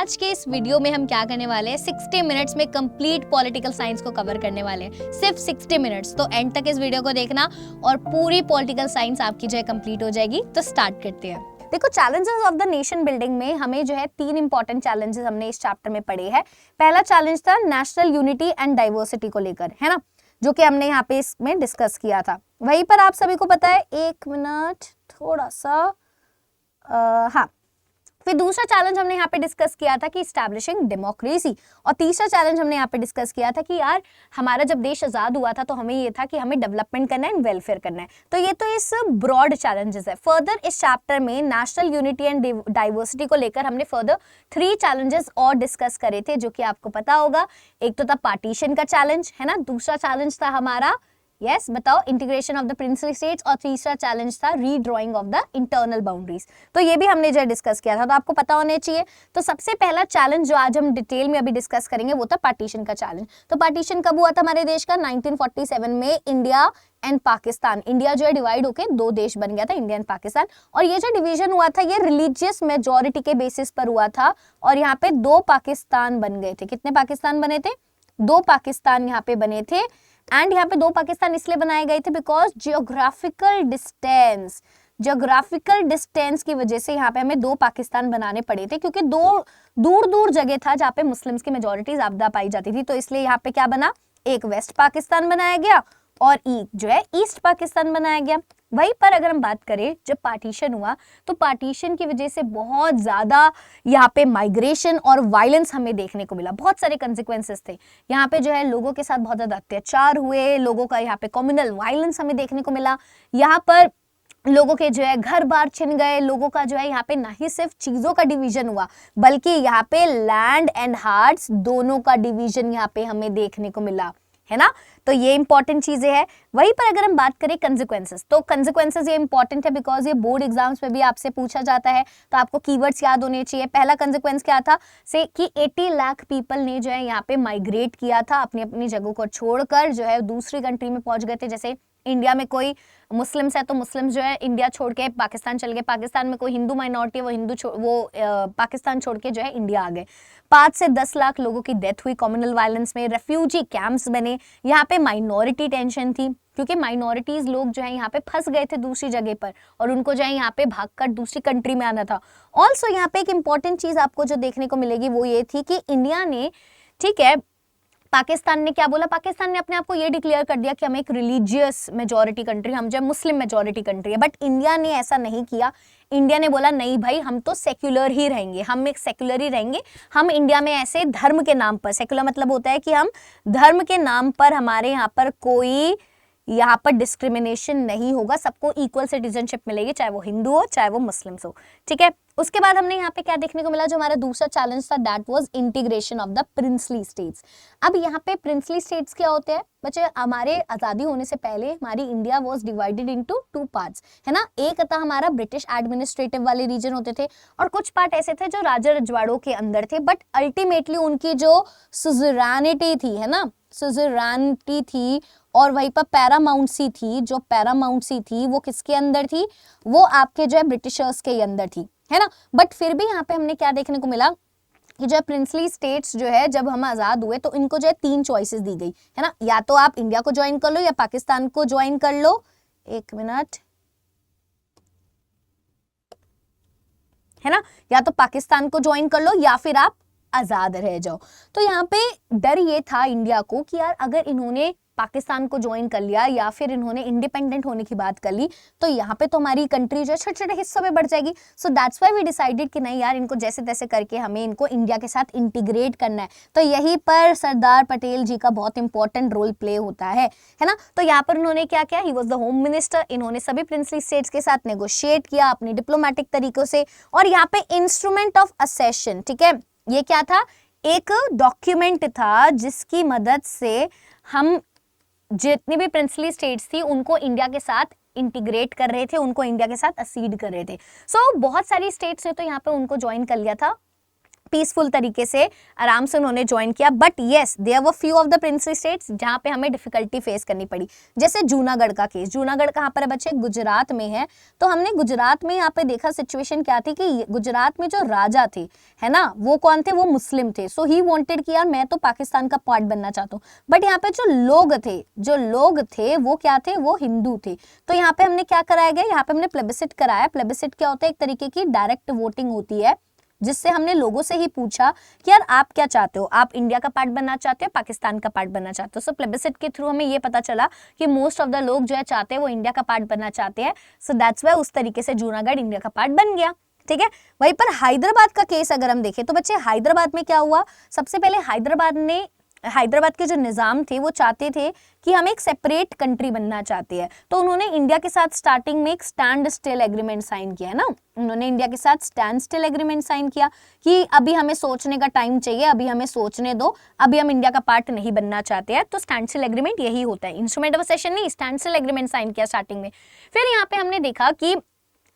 आज के इस वीडियो में हम क्या करने वाले हैं, 60 मिनट्स में कंप्लीट पॉलिटिकल साइंस को कवर करने वाले हैं, सिर्फ 60 मिनट्स। तो एंड तक इस वीडियो को देखना और पूरी पॉलिटिकल साइंस आपकी जो है कंप्लीट हो जाएगी। तो स्टार्ट करते हैं। देखो, challenges of the nation building में हमें जो है 3 इंपॉर्टेंट चैलेंजेस हमने इस चैप्टर में पढ़े हैं। पहला चैलेंज था नेशनल यूनिटी एंड डाइवर्सिटी को लेकर, है ना, जो कि हमने यहाँ पे इसमें डिस्कस किया था। वहीं पर आप सभी को पता है, एक मिनट थोड़ा सा हाँ, फिर दूसरा चैलेंज हमने यहाँ पे डिस्कस किया था कि इस्टेब्लिशिंग डेमोक्रेसी, और तीसरा चैलेंज हमने यहाँ पे डिस्कस किया था कि यार हमारा जब देश आजाद हुआ था तो हमें ये था कि हमें डेवलपमेंट करना है एंड वेलफेयर करना है। तो ये तो इस ब्रॉड चैलेंजेस है। फर्दर इस चैप्टर में नेशनल यूनिटी एंड डाइवर्सिटी को लेकर हमने फर्दर 3 चैलेंजेस और डिस्कस करे थे, जो कि आपको पता होगा। एक तो था पार्टीशन का चैलेंज, है ना, दूसरा चैलेंज था हमारा बताओ integration of the princely states, और तीसरा चैलेंज था रीड्राइंग ऑफ द इंटरनल बाउंड्रीज। तो ये भी हमने जो डिस्कस किया था, तो आपको पता होने चाहिए। तो सबसे पहला चैलेंज जो आज हम डिटेल में अभी डिस्कस करेंगे वो था पार्टीशन का चैलेंज। तो पार्टीशन कब हुआ था हमारे देश का? 1947 में इंडिया एंड पाकिस्तान, इंडिया जो है डिवाइड होकर 2 देश बन गया था, इंडिया एंड पाकिस्तान। और ये जो डिवीजन हुआ था ये रिलीजियस मेजोरिटी के बेसिस पर हुआ था, और यहाँ पे 2 पाकिस्तान बन गए थे। कितने पाकिस्तान बने थे? 2 पाकिस्तान यहाँ पे बने थे। एंड यहाँ पे 2 पाकिस्तान इसलिए बनाए गए थे बिकॉज जियोग्राफिकल डिस्टेंस की वजह से यहाँ पे हमें 2 पाकिस्तान बनाने पड़े थे, क्योंकि 2 दूर दूर जगह था जहाँ पे मुस्लिम्स की मेजोरिटी ज्यादा पाई जाती थी। तो इसलिए यहाँ पे क्या बना, एक वेस्ट पाकिस्तान बनाया गया और जो है ईस्ट पाकिस्तान बनाया गया। वहीं पर अगर हम बात करें, जब पार्टीशन हुआ तो पार्टीशन की वजह से बहुत ज्यादा यहाँ पे माइग्रेशन और वायलेंस हमें देखने को मिला। बहुत सारे कंसिक्वेंसेस थे यहाँ पे, जो है लोगों के साथ बहुत ज्यादा अत्याचार हुए, लोगों का यहाँ पे कम्युनल वायलेंस हमें देखने को मिला। यहाँ पर लोगों के जो है घर बार छिन गए, लोगों का जो है यहाँ पे ना ही सिर्फ चीजों का डिवीजन हुआ, बल्कि यहाँ पे लैंड एंड हार्ट्स दोनों का डिवीजन यहाँ पे हमें देखने को मिला, है ना। तो ये इंपॉर्टेंट चीजें हैं। वहीं पर अगर हम बात करें कंसिक्वेंसेस, तो कंसिक्वेंसेस ये इंपॉर्टेंट है बिकॉज ये बोर्ड एग्जाम्स में भी आपसे पूछा जाता है, तो आपको कीवर्ड्स याद होने चाहिए। पहला कंसिक्वेंस क्या था से कि 80 लाख पीपल ने जो है यहाँ पे माइग्रेट किया था, अपनी अपनी जगहों को छोड़कर जो है दूसरी कंट्री में पहुंच गए थे। जैसे इंडिया में कोई मुस्लिम्स है तो मुस्लिम्स जो है इंडिया छोड़ के पाकिस्तान चल गए, पाकिस्तान में कोई हिंदू माइनॉरिटी है वो पाकिस्तान छोड़ के जो है इंडिया आ गए। 5 से 10 लाख लोगों की डेथ हुई कम्युनल वायलेंस में। रेफ्यूजी कैंप्स बने, यहाँ पे माइनॉरिटी टेंशन थी, क्योंकि माइनॉरिटीज लोग जो है यहाँ पे फंस गए थे दूसरी जगह पर, और उनको जो है यहाँ पे भागकर दूसरी कंट्री में आना था। ऑल्सो यहाँ पे एक इंपॉर्टेंट चीज आपको जो देखने को मिलेगी वो ये थी कि इंडिया ने, ठीक है, पाकिस्तान ने क्या बोला, पाकिस्तान ने अपने आप को ये डिक्लेयर कर दिया कि हम एक रिलीजियस मेजॉरिटी कंट्री, हम जो मुस्लिम मेजॉरिटी कंट्री है। बट इंडिया ने ऐसा नहीं किया। इंडिया ने बोला नहीं भाई, हम तो सेक्युलर ही रहेंगे, हम एक सेक्युलर ही रहेंगे। हम इंडिया में ऐसे धर्म के नाम पर, सेक्युलर मतलब होता है कि हम धर्म के नाम पर हमारे यहाँ पर कोई यहाँ पर डिस्क्रिमिनेशन नहीं होगा, सबको इक्वल सिटीजनशिप मिलेगी, चाहे वो हिंदू हो चाहे वो मुस्लिम्स हो, ठीक है। उसके बाद हमने यहाँ पे क्या देखने को मिला, जो हमारा दूसरा चैलेंज था, that was integration of the princely states. अब यहाँ पे प्रिंसली स्टेट्स क्या होते हैं बच्चे? हमारे आजादी होने से पहले हमारी India was divided into 2 parts, है ना। एक था हमारा ब्रिटिश एडमिनिस्ट्रेटिव वाले रीजन होते थे, और कुछ पार्ट ऐसे थे जो राजा रजवाड़ों के अंदर थे। बट अल्टीमेटली उनकी जो सुज़रानिटी थी, है ना, सुज़रानिटी थी, और वहीं पर पैरामाउंसी थी, जो पैरामाउंसी थी वो किसके अंदर थी? वो आपके जो है ब्रिटिशर्स के अंदर थी, है ना। बट फिर भी यहाँ पे हमने क्या देखने को मिला कि जो प्रिंसली स्टेट्स जो है जब हम आजाद हुए तो इनको जो है 3 चॉइसेस दी गई, है ना। या तो आप इंडिया को ज्वाइन कर लो या पाकिस्तान को ज्वाइन कर लो, एक मिनट, है ना, या तो पाकिस्तान को ज्वाइन कर लो या फिर आप आजाद रह जाओ। तो यहाँ पे डर ये था इंडिया को कि यार अगर इन्होंने पाकिस्तान को ज्वाइन कर लिया या फिर इन्होंने इंडिपेंडेंट होने की बात कर ली तो यहाँ पे तो हमारी कंट्री जो है छोटे छोटे हिस्सों में बढ़ जाएगी। So that's why we decided कि नहीं यार, इनको जैसे तैसे करके हमें इनको इंडिया के साथ इंटीग्रेट करना है। तो यहीं पर सरदार पटेल जी का बहुत इंपॉर्टेंट रोल प्ले होता है ना। तो यहाँ पर उन्होंने क्या किया, he was the home minister, इन्होंने सभी प्रिंसली स्टेट्स के साथ नेगोशिएट किया अपनी डिप्लोमेटिक तरीकों से। और यहाँ पे इंस्ट्रूमेंट ऑफ असेशन, ठीक है, ये क्या था? एक डॉक्यूमेंट था जिसकी मदद से हम जितनी भी प्रिंसली स्टेट्स थी उनको इंडिया के साथ इंटीग्रेट कर रहे थे, उनको इंडिया के साथ असीड कर रहे थे। सो बहुत सारी स्टेट्स ने तो यहाँ पे उनको ज्वाइन कर लिया था, पीसफुल तरीके से आराम से उन्होंने ज्वाइन किया। But yes there were few of the princely states जहां पे हमें डिफिकल्टी फेस करनी पड़ी, जैसे जूनागढ़ का केस। जूनागढ़ कहाँ पर है बच्चे? गुजरात में है। तो हमने गुजरात में यहाँ पे देखा सिचुएशन क्या थी कि गुजरात में जो राजा थे, है ना, वो कौन थे? वो मुस्लिम थे। सो ही वांटेड कि यार मैं तो पाकिस्तान का पार्ट बनना चाहता हूँ। बट यहाँ पे जो लोग थे वो क्या थे? वो हिंदू थे। तो यहाँ पे हमने क्या कराया गया? यहाँ पे हमने प्लेबिसिट कराया। प्लेबिसिट क्या होता है? एक तरीके की डायरेक्ट वोटिंग होती है, जिससे हमने लोगों से ही पूछा कि यार आप क्या चाहते हो, आप इंडिया का पार्ट बनना चाहते हो, पाकिस्तान का पार्ट बनना चाहते हो। सो प्लेबिसिट के थ्रू हमें ये पता चला कि मोस्ट ऑफ द लोग जो है चाहते हैं वो इंडिया का पार्ट बनना चाहते हैं। सो दैट्स वाई उस तरीके से जूनागढ़ इंडिया का पार्ट बन गया। ठीक है, वहीं पर हैदराबाद का केस अगर हम देखें तो बच्चे हैदराबाद में क्या हुआ? सबसे पहले हैदराबाद के जो निजाम थे वो चाहते थे कि हम एक सेपरेट कंट्री बनना चाहते हैं। तो उन्होंने इंडिया के साथ स्टार्टिंग में एक स्टैंड स्टिल एग्रीमेंट साइन किया है ना, उन्होंने इंडिया के साथ स्टैंड स्टिल एग्रीमेंट साइन किया कि अभी हमें सोचने का टाइम चाहिए, अभी हमें सोचने दो, अभी हम इंडिया का पार्ट नहीं बनना चाहते हैं। तो स्टैंड स्टिल एग्रीमेंट यही होता है, इंस्ट्रूमेंट ऑफ असेशन नहीं, स्टैंड स्टिल एग्रीमेंट साइन किया स्टार्टिंग में। फिर यहाँ पे हमने देखा कि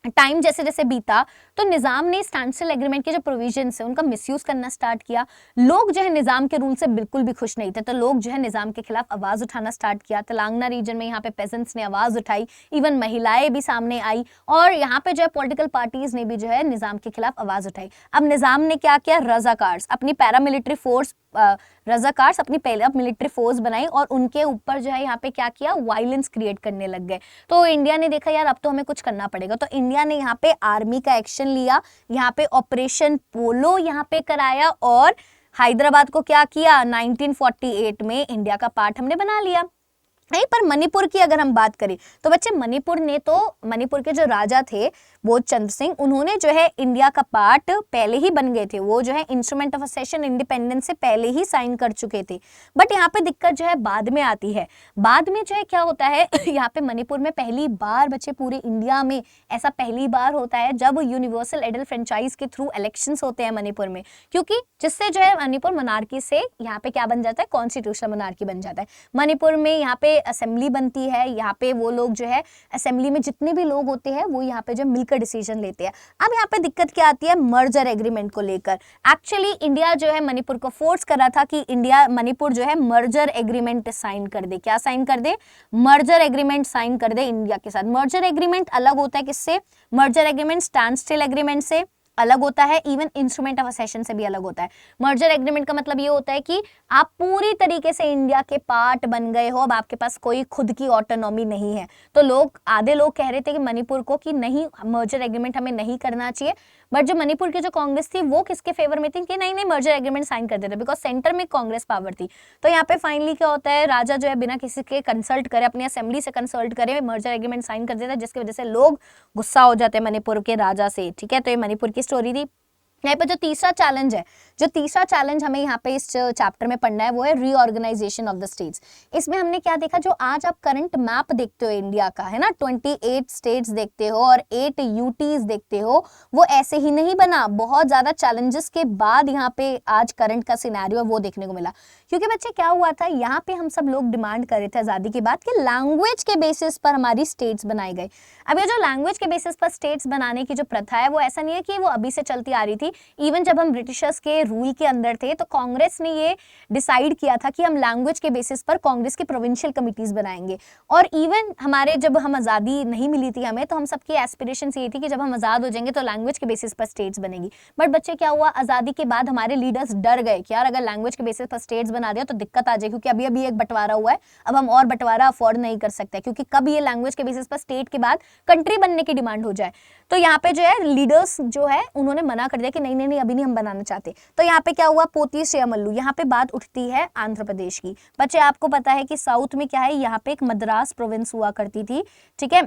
टाइम जैसे जैसे बीता तो निजाम ने स्टैंड स्टिल एग्रीमेंट के जो प्रोविजंस है उनका मिसयूज करना स्टार्ट किया। लोग जो है निजाम के रूल से बिल्कुल भी खुश नहीं थे, तो लोग जो है निजाम के खिलाफ आवाज उठाना स्टार्ट किया। तेलंगाना रीजन में यहाँ पे पेजेंट्स ने आवाज उठाई, इवन महिलाएं भी सामने आई, और यहाँ पे जो है पॉलिटिकल पार्टीज ने भी जो है निजाम के खिलाफ आवाज उठाई। अब निजाम ने क्या किया? रजाकार्स अपनी पैरामिलिट्री फोर्स रजाकार्स अपनी पहले मिलिट्री फोर्स बनाई और उनके ऊपर जो है यहाँ पे क्या किया? वायलेंस क्रिएट करने लग गए। तो इंडिया ने देखा यार अब तो हमें कुछ करना पड़ेगा, तो इंडिया ने यहाँ पे आर्मी का एक्शन लिया, यहाँ पे ऑपरेशन पोलो यहाँ पे कराया और हैदराबाद को क्या किया? 1948 में इंडिया का पार्ट हमने बना लिया। नहीं, पर मणिपुर की अगर हम बात करें तो बच्चे मणिपुर के जो राजा थे बोध चंद्र सिंह, उन्होंने जो है इंडिया का पार्ट पहले ही बन गए थे, वो जो है इंस्ट्रूमेंट ऑफ असेशन इंडिपेंडेंस से पहले ही साइन कर चुके थे। बट यहाँ पे दिक्कत जो है बाद में आती है। बाद में जो है क्या होता है यहाँ पे मणिपुर में पहली बार बच्चे पूरे इंडिया में ऐसा पहली बार होता है जब यूनिवर्सल एडल्ट फ्रेंचाइज के थ्रू इलेक्शंस होते हैं मणिपुर में, क्योंकि जिससे जो है मणिपुर मोनार्की से यहाँ पे क्या बन जाता है? कॉन्स्टिट्यूशनल मोनार्की बन जाता है। मणिपुर में यहाँ पे असेंबली बनती है, यहाँ पे वो लोग जो है असेंबली में जितने भी लोग होते हैं वो यहाँ पे जो मिलकर डिसीजन लेते हैं। अब यहाँ पे दिक्कत क्या आती है? मर्जर एग्रीमेंट को लेकर। एक्चुअली इंडिया जो है मणिपुर को फोर्स कर रहा था कि मणिपुर जो है मर्जर एग्रीमेंट साइन कर दे। क्या साइन कर दे? मर्जर एग्रीमेंट साइन कर दे इंडिया के साथ। मर्जर एग्रीमेंट अलग होता है किससे? Merger agreement stand still agreement से अलग होता है, इवन इंस्ट्रूमेंट ऑफ असेशन से भी अलग होता है। मर्जर एग्रीमेंट का मतलब ये होता है कि आप पूरी तरीके से इंडिया के पार्ट बन गए हो, अब आपके पास कोई खुद की ऑटोनॉमी नहीं है। तो आधे लोग कह रहे थे कि मणिपुर को कि नहीं, मर्जर एग्रीमेंट हमें नहीं करना चाहिए। बट जो मणिपुर की जो कांग्रेस थी वो किसके फेवर में थी कि नहीं मर्जर एग्रीमेंट साइन कर देते, बिकॉज सेंटर में कांग्रेस पावर थी। तो यहाँ पे फाइनली क्या होता है? राजा जो है बिना किसी के कंसल्ट करे, अपनी असेंबली से कंसल्ट करे, मर्जर एग्रीमेंट साइन कर देता है, जिसकी वजह से लोग गुस्सा हो जाते हैं मणिपुर के राजा से। ठीक है, तो ये मणिपुर की स्टोरी थी। यहाँ पर जो तीसरा चैलेंज हमें यहाँ पे इस चैप्टर में पढ़ना है वो है रीऑर्गेनाइजेशन ऑफ द स्टेट्स। इसमें हमने क्या देखा? जो आज आप करंट मैप देखते हो इंडिया का, है ना, 28 स्टेट्स देखते हो और 8 यूटीज देखते हो, वो ऐसे ही नहीं बना। बहुत ज्यादा चैलेंजेस के बाद यहाँ पे आज करंट का सिनेरियो वो देखने को मिला। क्योंकि बच्चे क्या हुआ था, यहाँ पे हम सब लोग डिमांड कर रहे थे आजादी के बाद कि लैंग्वेज के बेसिस पर हमारी स्टेट्स बनाई गई। अब ये जो लैंग्वेज के बेसिस पर स्टेट्स बनाने की जो प्रथा है वो ऐसा नहीं है कि वो अभी से चलती आ रही थी। इवन जब हम ब्रिटिशर्स के रूल के अंदर थे तो कांग्रेस ने ये डिसाइड किया था कि हम लैंग्वेज के बेसिस पर कांग्रेस की प्रोविंशियल कमिटीज बनाएंगे। और इवन जब हम आज़ादी नहीं मिली थी हमें, तो हम सबकी एस्पिरेशन ये थी कि जब हम आज़ाद हो जाएंगे तो लैंग्वेज के बेसिस पर स्टेट्स बनेगी। बट बच्चे क्या हुआ, आज़ादी के बाद हमारे लीडर्स डर गए कि यार अगर लैंग्वेज के बेसिस पर स्टेट्स बना दिया तो दिक्कत आ जाए, क्योंकि अभी अभी एक बंटवारा हुआ है, अब हम और बंटवारा अफोर्ड नहीं कर सकते, क्योंकि कब ये लैंग्वेज के बेसिस पर स्टेट के बाद कंट्री बनने की डिमांड हो जाए। तो यहाँ पे जो है लीडर्स जो है उन्होंने मना कर दिया कि नहीं अभी नहीं हम बनाना चाहते। तो यहाँ पे क्या हुआ, पोती श्रीमल्लू, यहाँ पे बात उठती है आंध्र प्रदेश की। बच्चे आपको पता है कि साउथ में क्या है, यहाँ पे एक मद्रास प्रोविंस हुआ करती थी। ठीक है,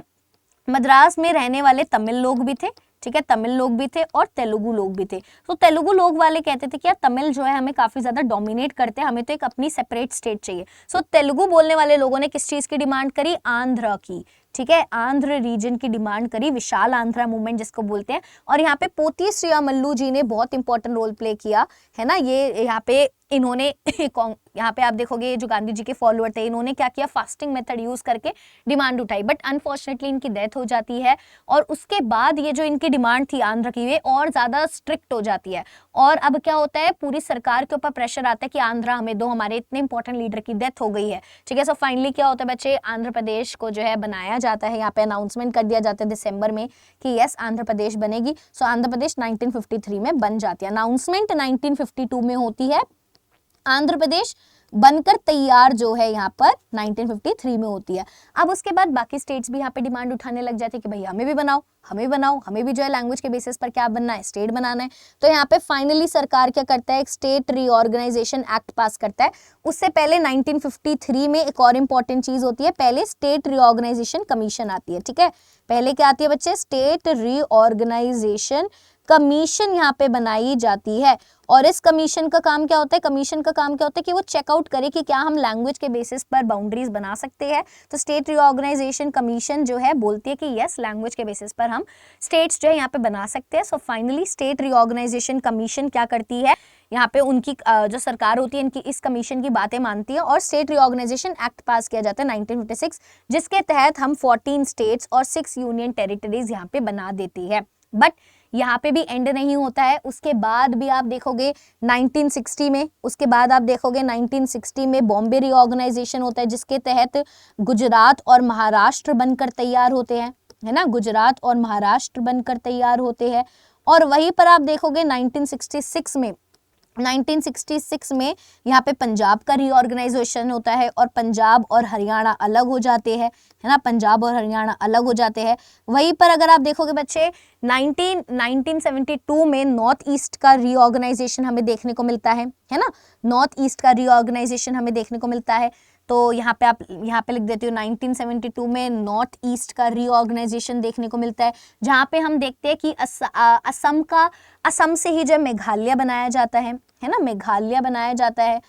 मद्रास में रहने वाले तमिल लोग भी थे। ठीक है, तमिल लोग भी थे और तेलुगु लोग भी थे। तो तेलुगु लोग वाले कहते थे कि यार तमिल जो है हमें काफी ज्यादा डोमिनेट करते हैं, हमें तो एक अपनी सेपरेट स्टेट चाहिए। सो तेलुगु बोलने वाले लोगों ने किस चीज की डिमांड करी? आंध्र की। ठीक है, आंध्र रीजन की डिमांड करी, विशाल आंध्रा मूवमेंट जिसको बोलते हैं। और यहाँ पे पोती श्रीरामल्लू जी ने बहुत इंपॉर्टेंट रोल प्ले किया है ना। ये यहाँ पे इन्होंने यहाँ पे आप देखोगे ये जो गांधी जी के फॉलोअर थे, इन्होंने क्या किया, फास्टिंग मेथड यूज करके डिमांड उठाई, बट अनफॉर्चुनेटली इनकी डेथ हो जाती है। और उसके बाद ये जो इनकी डिमांड थी आंध्र की, वे और ज्यादा स्ट्रिक्ट हो जाती है। और अब क्या होता है, पूरी सरकार के ऊपर प्रेशर आता है कि आंध्रा हमें दो, हमारे इतने इंपॉर्टेंट लीडर की डेथ हो गई है। ठीक है, सो फाइनली क्या होता है बच्चे, आंध्र प्रदेश को जो है बनाया जाता है, यहाँ पे अनाउंसमेंट कर दिया जाता है दिसंबर में कि यस आंध्र प्रदेश बनेगी। सो आंध्र प्रदेश 1953 में बन जाती है। अनाउंसमेंट 1952 में होती है, आंध्र प्रदेश बनकर तैयार जो है यहाँ पर 1953 में होती है। अब उसके बाद बाकी स्टेट्स भी यहाँ पे डिमांड उठाने लग जाते हैं कि भाई हमें भी बनाओ, हमें बनाओ, हमें भी जो है लैंग्वेज के बेसिस पर क्या बनना है, स्टेट बनाना है। तो यहाँ पे फाइनली सरकार क्या करता है, एक स्टेट रीऑर्गेनाइजेशन एक्ट पास करता है। उससे पहले 1953 में एक और इंपॉर्टेंट चीज होती है, पहले स्टेट रीऑर्गेनाइजेशन कमीशन आती है। ठीक है, पहले क्या आती है बच्चे, स्टेट रीऑर्गेनाइजेशन कमीशन यहाँ पे बनाई जाती है। और इस कमीशन का काम क्या होता है, कमीशन का काम क्या होता है कि वो चेकआउट करे कि क्या हम लैंग्वेज के बेसिस पर बाउंड्रीज बना सकते हैं। तो स्टेट रीऑर्गेनाइजेशन कमीशन जो है बोलती है कि यस लैंग्वेज के बेसिस पर हम स्टेट्स जो है यहाँ पे बना सकते हैं। So finally state reorganisation commission क्या करती है, यहाँ पे उनकी जो सरकार होती है इनकी इस कमीशन की बातें मानती है और स्टेट रीऑर्गेनाइजेशन एक्ट पास किया जाता है 1956, जिसके तहत हम 14 स्टेट्स और 6 यूनियन टेरिटरीज यहाँ पे बना देती है। बट यहाँ पे भी एंड नहीं होता है, उसके बाद भी आप देखोगे 1960 में, उसके बाद आप देखोगे 1960 में बॉम्बे रीऑर्गेनाइजेशन होता है, जिसके तहत गुजरात और महाराष्ट्र बनकर तैयार होते हैं, है ना, गुजरात और महाराष्ट्र बनकर तैयार होते हैं। और वहीं पर आप देखोगे 1966 में यहाँ पे पंजाब का रीऑर्गेनाइजेशन होता है और पंजाब और हरियाणा अलग हो जाते हैं, है ना, पंजाब और हरियाणा अलग हो जाते हैं। वहीं पर अगर आप देखोगे बच्चे 1972 में नॉर्थ ईस्ट का रीऑर्गेनाइजेशन हमें देखने को मिलता है ना, नॉर्थ ईस्ट का रीऑर्गेनाइजेशन हमें देखने को मिलता है। तो यहाँ पे आप यहाँ पे लिख देती हूँ 1972 में नॉर्थ ईस्ट का रीऑर्गेनाइजेशन देखने को मिलता है, जहाँ पे हम देखते हैं कि असम से ही जो मेघालय बनाया जाता है ना, मेघालय बनाया जाता है।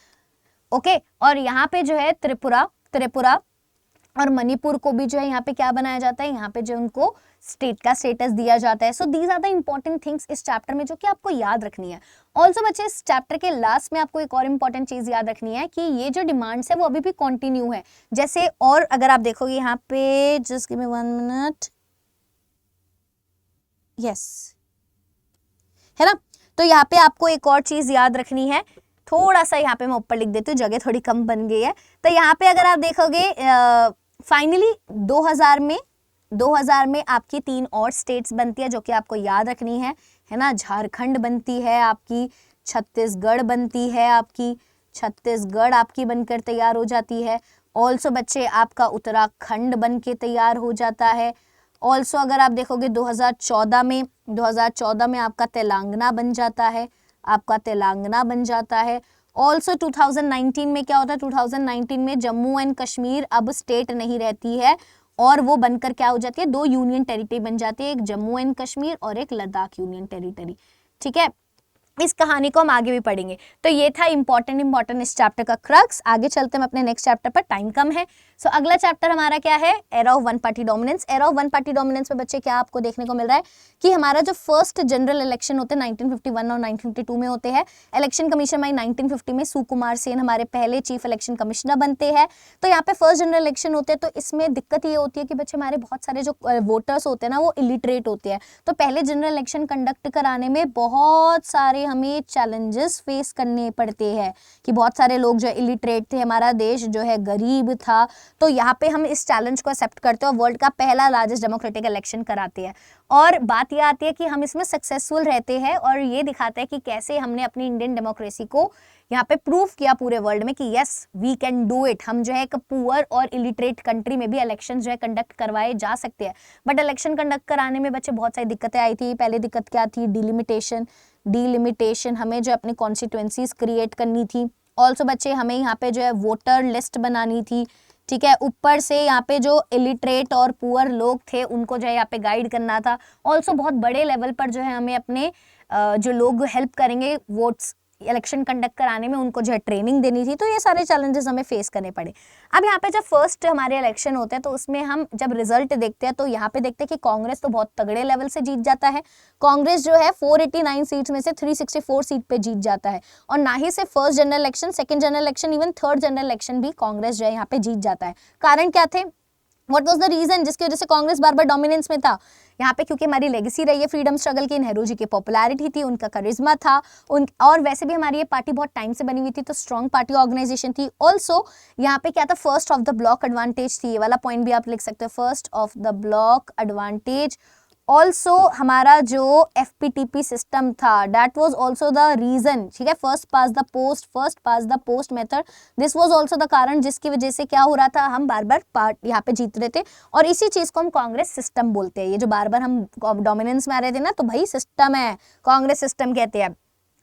ओके, और यहाँ पे जो है त्रिपुरा और मणिपुर को भी जो है यहाँ पे क्या बनाया जाता है, यहाँ पे जो उनको स्टेट का स्टेटस दिया जाता है। So these are the important things इस चैप्टर में जो कि आपको याद रखनी है। ऑल्सो बच्चे इस चैप्टर के लास्ट में आपको एक और इंपॉर्टेंट चीज याद रखनी है कि ये जो डिमांड्स है वो अभी भी कंटिन्यू है। जैसे और अगर आप देखोगे यहाँ पे, just give me 1 minute, yes, है ना, तो यहाँ पे आपको एक और चीज याद रखनी है, थोड़ा सा यहाँ पे मैं ऊपर लिख देती हूँ, जगह थोड़ी कम बन गई है। तो यहाँ पे अगर आप देखोगे फाइनली 2000 में आपकी 3 और स्टेट्स बनती है जो कि आपको याद रखनी है ना, झारखंड बनती है आपकी, छत्तीसगढ़ बनती है आपकी, छत्तीसगढ़ आपकी बनकर तैयार हो जाती है। ऑल्सो बच्चे आपका उत्तराखंड बन के तैयार हो जाता है। ऑल्सो अगर आप देखोगे 2014 में आपका तेलंगाना बन जाता है, आपका तेलंगाना बन जाता है। ऑल्सो 2019 में क्या होता है, 2019 में जम्मू एंड कश्मीर अब स्टेट नहीं रहती है और वो बनकर क्या हो जाती है, 2 यूनियन टेरिटरी बन जाती है, एक जम्मू एंड कश्मीर और एक लद्दाख यूनियन टेरिटरी। ठीक है, इस कहानी को हम आगे भी पढ़ेंगे। तो ये था इंपॉर्टेंट इस चैप्टर का क्रक्स। आगे चलते हैं अपने नेक्स्ट चैप्टर पर, टाइम कम है। सो अगला चैप्टर हमारा क्या है, era of one party dominance. Era of one party dominance में बच्चे क्या आपको देखने को मिल रहा है कि हमारा जो फर्स्ट जनरल इलेक्शन होते हैं 1951 और 1952 में होते हैं। इलेक्शन कमीशन में 1950 में सुकुमार सेन हमारे पहले चीफ इलेक्शन कमिश्नर बनते हैं। तो यहाँ पे फर्स्ट जनरल इलेक्शन होते हैं, तो इसमें दिक्कत ये होती है कि बच्चे हमारे बहुत सारे जो वोटर्स होते हैं ना वो इलिटरेट होते हैं। तो पहले जनरल इलेक्शन कंडक्ट कराने में बहुत सारे हमें चैलेंजेस फेस करने पड़ते हैं कि बहुत सारे लोग जो इलिटरेट थे, हमारा देश जो है गरीब था। तो यहाँ पे हम इस चैलेंज को एक्सेप्ट करते हैं और वर्ल्ड का पहला लार्जेस्ट डेमोक्रेटिक इलेक्शन कराते हैं। और बात यह आती है कि हम इसमें सक्सेसफुल रहते हैं और ये दिखाता है कि कैसे हमने अपनी इंडियन डेमोक्रेसी को यहाँ पे प्रूव किया पूरे वर्ल्ड में कि yes we can do it. हम जो है एक पुअर और इलिटरेट कंट्री में भी इलेक्शन जो है कंडक्ट करवाए जा सकते हैं। बट इलेक्शन कंडक्ट कराने में बच्चे बहुत सारी दिक्कतें आई थी। पहली दिक्कत क्या थी, डिलिमिटेशन हमें जो अपनी कॉन्स्टिट्यूएंसीज क्रिएट करनी थी। ऑल्सो बच्चे हमें यहाँ पे जो है वोटर लिस्ट बनानी थी। ठीक है, ऊपर से यहाँ पे जो इलिटरेट और पुअर लोग थे उनको जो है यहाँ पे गाइड करना था। ऑल्सो बहुत बड़े लेवल पर जो है हमें अपने जो लोग हेल्प करेंगे वोट्स इलेक्शन कंडक्ट कराने में उनको जो है ट्रेनिंग देनी थी। तो ये सारे चैलेंजेस हमें फेस करने पड़े। अब यहाँ पे जब फर्स्ट हमारे इलेक्शन होते हैं तो उसमें हम जब रिजल्ट देखते हैं तो यहाँ पे देखते हैं कि कांग्रेस तो बहुत तगड़े लेवल से जीत जाता है। कांग्रेस जो है 489 सीट्स में से 364 सीट पे जीत जाता है, और ना ही सिर्फ first general election, second general election, even third general election भी कांग्रेस जो है यहाँ पे जीत जाता है। कारण क्या थे, व्हाट वाज द रीजन जिसकी वजह से कांग्रेस बार बार डोमिनेंस में था यहाँ पे? क्योंकि हमारी लेगेसी रही है फ्रीडम स्ट्रगल की, नेहरू जी की पॉपुलैरिटी थी, उनका करिश्मा था, और वैसे भी हमारी ये पार्टी बहुत टाइम से बनी हुई थी, तो स्ट्रॉन्ग पार्टी ऑर्गेनाइजेशन थी। ऑल्सो यहाँ पे क्या था, first of the block advantage थी, ये वाला पॉइंट भी आप लिख सकते हो, first of the block advantage. Also हमारा जो FPTP सिस्टम था, that was also the reason, ठीक है, first pass the post method, this was also the कारण जिसकी वजह से क्या हो रहा था, हम बार बार यहाँ पे जीत रहे थे, और इसी चीज को हम कांग्रेस सिस्टम बोलते हैं। ये जो बार बार हम डोमिनेंस में आ रहे थे ना, तो भाई सिस्टम है, कांग्रेस सिस्टम कहते हैं।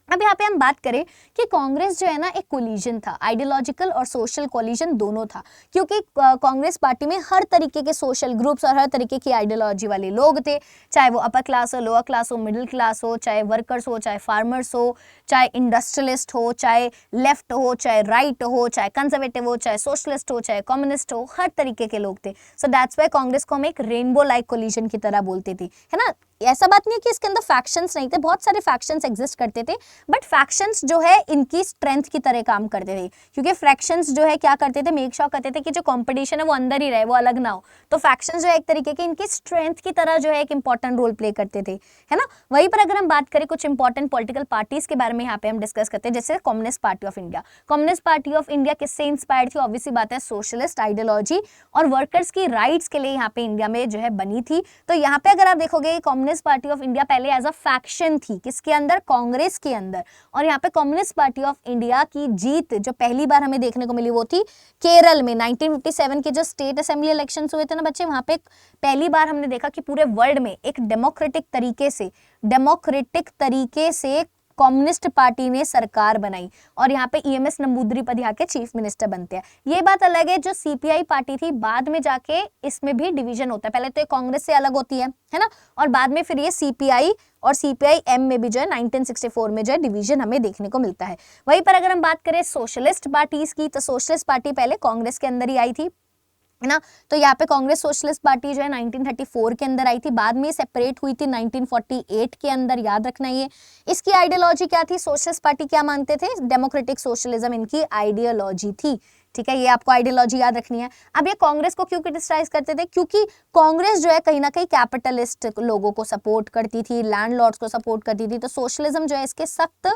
अब यहाँ पे हम बात करें कि कांग्रेस जो है ना एक कोलिजन था, आइडियोलॉजिकल और सोशल कोलिजन दोनों था, क्योंकि कांग्रेस पार्टी में हर तरीके के सोशल ग्रुप्स और हर तरीके की आइडियोलॉजी वाले लोग थे, चाहे वो अपर क्लास हो, लोअर क्लास हो, मिडिल क्लास हो, चाहे वर्कर्स हो, चाहे फार्मर्स हो, चाहे इंडस्ट्रियलिस्ट हो, चाहे लेफ्ट हो, चाहे राइट हो, चाहे कंजर्वेटिव हो, चाहे सोशलिस्ट हो, चाहे कम्युनिस्ट हो, हर तरीके के लोग थे। सो दैट्स वाई कांग्रेस को हम एक रेनबो लाइक कोलिजन की तरह बोलते थे, है ना। ऐसा बात नहीं है कि इसके अंदर फैक्शंस नहीं थे, बहुत सारे फैक्शंस एग्जिस्ट करते थे, बट फैक्शंस जो है इनकी स्ट्रेंथ की तरह काम करते थे, क्योंकि फ्रैक्शंस जो है क्या करते थे, मेक श्योर करते थे कि जो कंपटीशन है वो अंदर ही रहे, वो अलग ना हो। तो फैक्शंस जो है एक तरीके के इनकी स्ट्रेंथ की तरह जो है एक इंपॉर्टेंट रोल प्ले करते थे, है ना। वहीं पर अगर हम बात करें कुछ इंपॉर्टेंट पॉलिटिकल पार्टीज के बारे में यहाँ पे हम डिस्कस करते हैं, जैसे communist party of India. Communist party of India किससे इंस्पायर्ड थी? ऑब्वियसली बात है, सोशलिस्ट आइडियोलॉजी और वर्कर्स की राइट्स के लिए यहाँ पे इंडिया में जो है बनी थी। तो यहाँ पे अगर आप देखोगे कम्युनिस्ट पार्टी ऑफ इंडिया पहले एज अ फैक्शन थी, किसके अंदर? कांग्रेस के अंदर। और यहाँ पे कम्युनिस्ट पार्टी ऑफ इंडिया की जीत जो पहली बार हमें देखने को मिली वो थी केरल में 1957 के जो स्टेट असेंबली इलेक्शंस हुए थे ना बच्चे, वहां पे पहली बार हमने देखा कि पूरे वर्ल्ड में एक डेमोक्रेटिक तरीके से कम्युनिस्ट पार्टी ने सरकार बनाई, और यहाँ पे EMS नंबूदरी के चीफ मिनिस्टर बनते हैं। ये बात अलग है, जो CPI पार्टी थी बाद में जाके इसमें भी डिवीजन होता है, पहले तो ये कांग्रेस से अलग होती है ना, और बाद में फिर ये CPI और CPI-M में भी जो है 1964 में जो है डिवीजन हमें देखने को मिलता है। वहीं पर अगर हम बात करें सोशलिस्ट पार्टीज की, तो सोशलिस्ट पार्टी पहले कांग्रेस के अंदर ही आई थी, है ना। तो यहाँ पे कांग्रेस सोशलिस्ट पार्टी जो है 1934 के अंदर आई थी, बाद में सेपरेट हुई थी 1948 के अंदर, याद रखना ये। इसकी आइडियोलॉजी क्या थी? सोशलिस्ट पार्टी क्या मानते थे? डेमोक्रेटिक सोशलिज्म इनकी आइडियोलॉजी थी, ठीक है, ये आपको आइडियोलॉजी याद रखनी है। अब ये कांग्रेस को क्यों क्रिटिसाइज करते थे? क्योंकि कांग्रेस जो है कहीं ना कहीं कैपिटलिस्ट लोगों को सपोर्ट करती थी, लैंडलॉर्ड्स को सपोर्ट करती थी, तो सोशलिज्म जो है इसके सख्त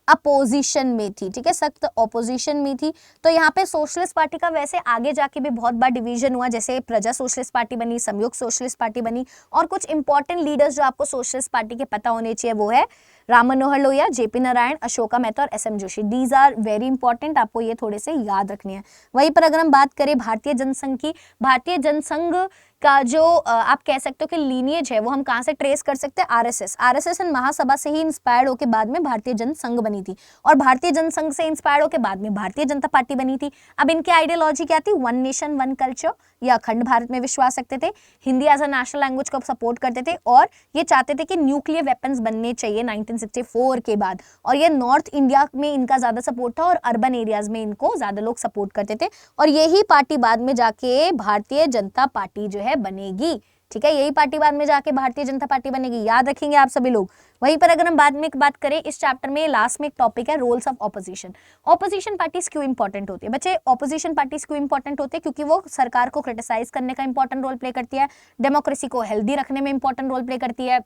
अपोजिशन में थी, ठीक है, सख्त अपोजिशन में थी। तो यहाँ पे सोशलिस्ट पार्टी का वैसे आगे जाके भी बहुत बार डिवीजन हुआ, जैसे प्रजा सोशलिस्ट पार्टी बनी, संयुक्त सोशलिस्ट पार्टी बनी, और कुछ इंपॉर्टेंट लीडर्स जो आपको सोशलिस्ट पार्टी के पता होने चाहिए वो है राम मनोहर लोहिया, JP नारायण, अशोका मेहता और SM Joshi. These are very important, आपको ये थोड़े से याद रखनी है। वहीं पर अगर हम बात करें भारतीय जनसंघ की, भारतीय जनसंघ का जो आप कह सकते हो कि लीनिएज है वो हम कहाँ से ट्रेस कर सकते हैं? आरएसएस एंड महासभा से ही इंस्पायर्ड होकर बाद में भारतीय जनसंघ बनी थी, और भारतीय जनसंघ से इंस्पायर्ड होकर बाद में भारतीय जनता पार्टी बनी थी। अब इनकी आइडियोलॉजी क्या थी? वन नेशन वन कल्चर, या अखंड भारत में विश्वास रखते थे, Hindi as a national language को सपोर्ट करते थे, और ये चाहते थे कि न्यूक्लियर वेपन्स बनने चाहिए 1964 के बाद, और ये नॉर्थ इंडिया में इनका ज्यादा सपोर्ट था और अर्बन एरियाज में इनको ज्यादा लोग सपोर्ट करते थे, और यही पार्टी बाद में जाके भारतीय जनता पार्टी जो है बनेगी, ठीक है, यही पार्टी बाद में जाके भारतीय जनता पार्टी बनेगी, याद रखेंगे आप सभी लोग। वहीं पर अगर हम बाद में एक बात करें, इस चैप्टर में लास्ट में एक टॉपिक है roles of opposition. Opposition parties क्यों इंपॉर्टेंट होती है बच्चे? ऑपोजिशन पार्टीज क्यों इंपॉर्टेंट होती है? क्योंकि वो सरकार को क्रिटिसाइज करने का इंपॉर्टेंट रोल प्ले करती है, डेमोक्रेसी को हेल्दी रखने में इंपॉर्टेंट रोल प्ले करती है,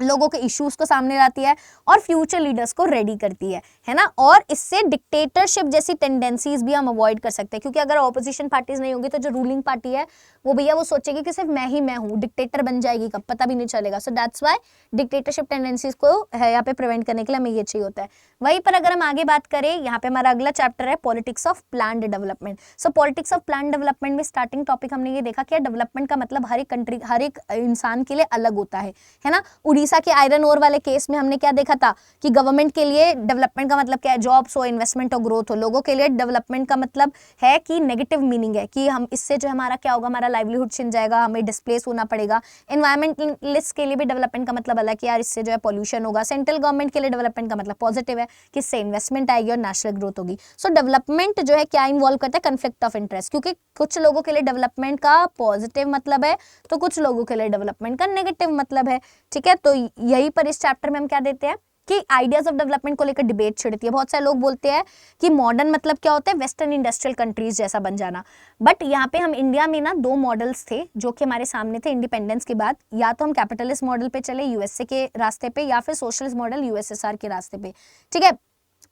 लोगों के इश्यूज को सामने लाती है, और फ्यूचर लीडर्स को रेडी करती है ना। और इससे डिक्टेटरशिप जैसी टेंडेंसीज भी हम अवॉइड कर सकते हैं, क्योंकि अगर ऑपोजिशन पार्टीज नहीं होंगी तो जो रूलिंग पार्टी है वो भैया वो सोचेगी कि सिर्फ मैं हूँ, डिक्टेटर बन जाएगी कब पता भी नहीं चलेगा। सो दैट्स व्हाई डिक्टेटरशिप टेंडेंसीज को यहाँ पे प्रिवेंट करने के लिए हमें ये चाहिए होता है। वहीं पर अगर हम आगे बात करें, यहाँ पे हमारा अगला चैप्टर है politics of planned development. So politics of planned development में स्टार्टिंग टॉपिक हमने ये देखा कि डेवलपमेंट का मतलब हर एक कंट्री, हर एक इंसान के लिए अलग होता है ना। उड़ीसा ओडिशा के आयरन ओर वाले केस में हमने क्या देखा था कि गवर्नमेंट के लिए डेवलपमेंट का मतलब क्या है, जॉब्स हो, इन्वेस्टमेंट हो, ग्रोथ हो। लोगों के लिए डेवलपमेंट का मतलब है कि नेगेटिव मीनिंग है कि हम इससे जो हमारा क्या होगा, हमारा लाइवलीहुड छिन जाएगा, हमें डिस्प्लेस होना पड़ेगा। एनवायरमेंटलिस्ट के लिए भी डेवलपमेंट का मतलब अलग कि यार इससे जो है पॉल्यूशन होगा। सेंट्रल गवर्नमेंट के लिए डेवलपमेंट का मतलब पॉजिटिव है कि इससे इन्वेस्टमेंट आएगी और नेशनल ग्रोथ होगी। सो डेवलपमेंट जो है क्या इन्वॉल्व करता है, कन्फ्लिक्ट ऑफ इंटरेस्ट, क्योंकि कुछ लोगों के लिए डेवलपमेंट का पॉजिटिव मतलब है तो कुछ लोगों के लिए डेवलपमेंट का नेगेटिव मतलब है। ठीक है, तो यही पर इस चैप्टर में हम क्या देते हैं कि आइडियाज ऑफ डेवलपमेंट को लेकर डिबेट छिड़ती है। बहुत सारे लोग बोलते हैं कि मॉडर्न मतलब क्या होता है, वेस्टर्न इंडस्ट्रियल कंट्रीज जैसा बन जाना। बट यहाँ पे हम इंडिया में ना दो मॉडल्स थे जो कि हमारे सामने थे इंडिपेंडेंस के बाद। या तो हम कैपिटलिस्ट मॉडल पे चले यूएसए के रास्ते पे, या फिर सोशलिस्ट मॉडल यूएसएसआर के रास्ते पे। ठीक है,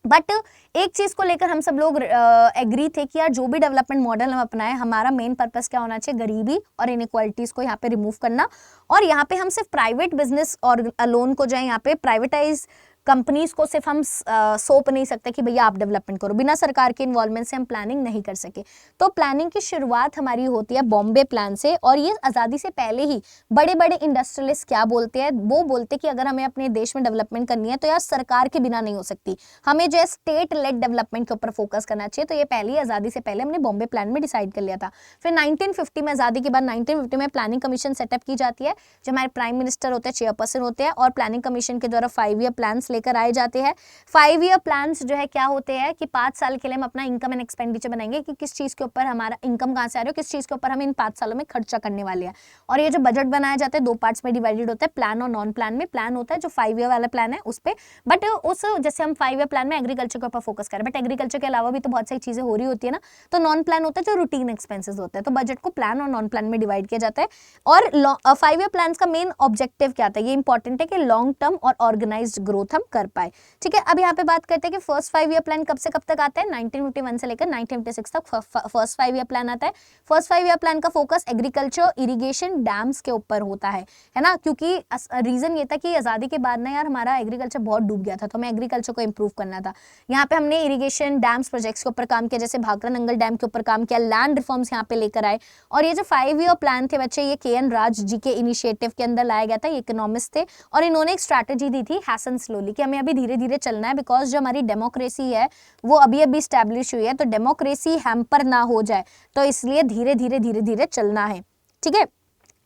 बट एक चीज को लेकर हम सब लोग एग्री थे कि यार जो भी डेवलपमेंट मॉडल हम अपनाएं, हमारा मेन पर्पस क्या होना चाहिए, गरीबी और इनइक्वालिटीज को यहाँ पे रिमूव करना। और यहाँ पे हम सिर्फ प्राइवेट बिजनेस और लोन को जाए, यहाँ पे प्राइवेटाइज कंपनीज को सिर्फ हम सौंप नहीं सकते कि भैया आप डेवलपमेंट करो। बिना सरकार के इन्वॉल्वमेंट से हम प्लानिंग नहीं कर सके। तो प्लानिंग की शुरुआत हमारी होती है बॉम्बे प्लान से। और ये आज़ादी से पहले ही बड़े बड़े इंडस्ट्रियलिस्ट क्या बोलते हैं, वो बोलते कि अगर हमें अपने देश में डेवलपमेंट करनी है तो यार सरकार के बिना नहीं हो सकती, हमें जो है स्टेट लेड डेवलपमेंट के ऊपर फोकस करना चाहिए। तो ये पहले ही आज़ादी से पहले हमने बॉम्बे प्लान में डिसाइड कर लिया था। फिर 1950 में, आज़ादी के बाद 1950 में प्लानिंग कमीशन सेटअप की जाती है, जो हमारे प्राइम मिनिस्टर होते हैं, चेयरपर्सन होते हैं, और प्लानिंग कमीशन के द्वारा 5 ईयर प्लान्स लेकर आए जाते हैं। 5 ईयर प्लान्स जो है क्या होते हैं कि 5 साल के लिए हम अपना इनकम एंड एक्सपेंडिचर बनाएंगे कि किस चीज के ऊपर हमारा इनकम कहां से आ रही है, किस चीज के ऊपर हम इन 5 सालों में खर्चा करने वाले हैं। और ये जो बजट बनाया जाता है 2 पार्ट्स में डिवाइडेड होता है, प्लान और नॉन प्लान में। प्लान होता है जो 5 ईयर वाला प्लान है उस पे, बट उस जैसे हम 5 ईयर प्लान में एग्रीकल्चर के ऊपर फोकस करें, बट एग्रीकल्चर के अलावा भी तो बहुत सारी चीजें हो रही होती है ना। तो नॉन प्लान होता है जो रूटीन एक्सपेंसेस होता है। तो बजट को प्लान और नॉन प्लान में डिवाइड किया जाता है। और 5 ईयर प्लान का मेन ऑब्जेक्टिव क्या था, ये इंपॉर्टेंट है कि लॉन्ग टर्म और ऑर्गेनाइज्ड ग्रोथ हम कर पाए। ठीक है, अब यहाँ पे बात करते हैं कि फर्स्ट 5 ईयर प्लान कब से कब तक आता है, 1951 से लेकर 1956 तक फर्स्ट 5 ईयर प्लान आता है। फर्स्ट 5 ईयर प्लान का फोकस एग्रीकल्चर, इरिगेशन, डैम्स के ऊपर होता है ना, क्योंकि रीजन ये था कि आजादी के बाद ना यार हमारा एग्रीकल्चर बहुत डूब गया था, तो हमें एग्रीकल्चर को इंप्रूव करना था। यहाँ पे हमने इरिगेशन, डैम्स प्रोजेक्ट्स के ऊपर काम किया, जैसे भाखड़ा नंगल डैम के ऊपर काम किया, लैंड रिफॉर्म्स यहाँ पे लेकर आए। और ये जो 5 ईयर प्लान थे बच्चे, ये KN राज जी के इनिशिएटिव के अंदर लाया गया था। ये इकोनॉमिस्ट थे और इन्होंने एक स्ट्रैटेजी दी थी हैसन स्लोली कि हमें अभी धीरे धीरे चलना है, बिकॉज जो हमारी डेमोक्रेसी है वो अभी अभी स्टैब्लिश हुई है, तो डेमोक्रेसी हैम्पर ना हो जाए, तो इसलिए धीरे धीरे धीरे धीरे चलना है। ठीक है,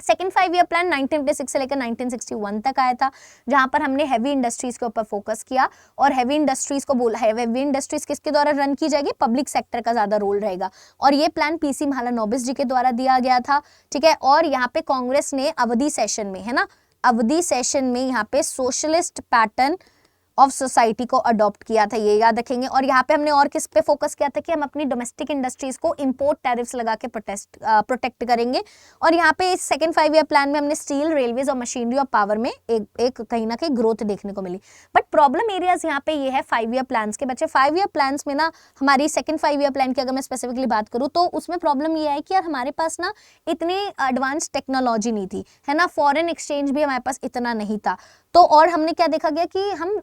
सेकेंड 5 ईयर प्लान 1956 से लेकर 1961 तक आया था, जहां पर हमने हैवी इंडस्ट्रीज के ऊपर फोकस किया। और हैवी इंडस्ट्रीज को बोला, हैवी इंडस्ट्रीज किसके द्वारा रन की जाएगी, पब्लिक सेक्टर का ज्यादा रोल रहेगा। और ये प्लान PC महालनोबिस जी के द्वारा दिया गया था। ठीक है, और यहाँ पे कांग्रेस ने अवधि सेशन में, है ना, अवधि सेशन में यहाँ पे सोशलिस्ट पैटर्न ऑफ सोसाइटी को अडॉप्ट किया था, ये याद रखेंगे। और यहाँ पे हमने और किस पे फोकस किया था कि हम अपनी डोमेस्टिक इंडस्ट्रीज को इंपोर्ट टैरिफ्स लगा के प्रोटेक्ट करेंगे। और यहाँ पे इस सेकंड 5 ईयर प्लान में हमने स्टील, रेलवेज और मशीनरी और पावर में एक कहीं ना कहीं ग्रोथ देखने को मिली। बट प्रॉब्लम एरियाज यहाँ पे ये है 5 ईयर प्लान के बच्चे। 5 ईयर प्लान में ना हमारी सेकंड 5 ईयर प्लान की अगर मैं स्पेसिफिकली बात करूँ तो उसमें प्रॉब्लम ये है कि यार हमारे पास ना इतनी एडवांस टेक्नोलॉजी नहीं थी, है ना, फॉरेन एक्सचेंज भी हमारे पास इतना नहीं था। तो और हमने क्या देखा गया कि हम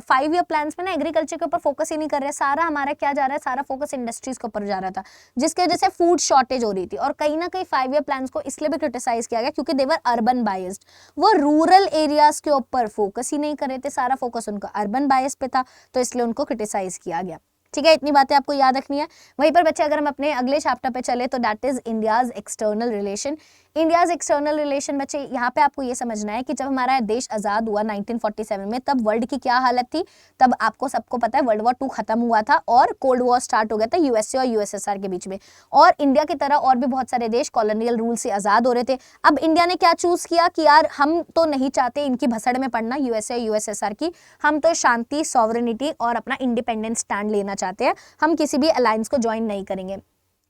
5 ईयर प्लान्स में ना एग्रीकल्चर के ऊपर फोकस ही नहीं कर रहे, सारा हमारा क्या जा रहा है, सारा फोकस इंडस्ट्रीज के ऊपर जा रहा था, जिसकी वजह से फूड शॉर्टेज हो रही थी। और कहीं ना कहीं 5 ईयर प्लान्स को इसलिए भी क्रिटिसाइज किया गया क्योंकि दे वर अर्बन बायस्ड, वो रूरल एरियाज के ऊपर फोकस ही नहीं कर रहे थे, सारा फोकस उनका अर्बन बायस पे था, तो इसलिए उनको क्रिटिसाइज किया गया। ठीक है, इतनी बातें आपको याद रखनी है। वहीं पर बच्चे अगर हम अपने अगले चैप्टर पे चले तो that is India's external relation. India's external relation बच्चे, यहाँ पे आपको ये समझना है कि जब हमारा देश आजाद हुआ 1947 में, तब वर्ल्ड की क्या हालत थी। तब आपको सबको पता है वर्ल्ड वॉर 2 खत्म हुआ था और कोल्ड वॉर स्टार्ट हो गया था यूएसए और यूएसएसआर के बीच में। और इंडिया की तरह और भी बहुत सारे देश कॉलोनियल रूल से आजाद हो रहे थे। अब इंडिया ने क्या चूज किया कि यार हम तो नहीं चाहते इनकी भसड़ में पड़ना, यूएसए यूएसएसआर की, हम तो शांति, सॉवरेनिटी और अपना इंडिपेंडेंट स्टैंड लेना चाहते हैं, हम किसी भी अलायंस को ज्वाइन नहीं करेंगे।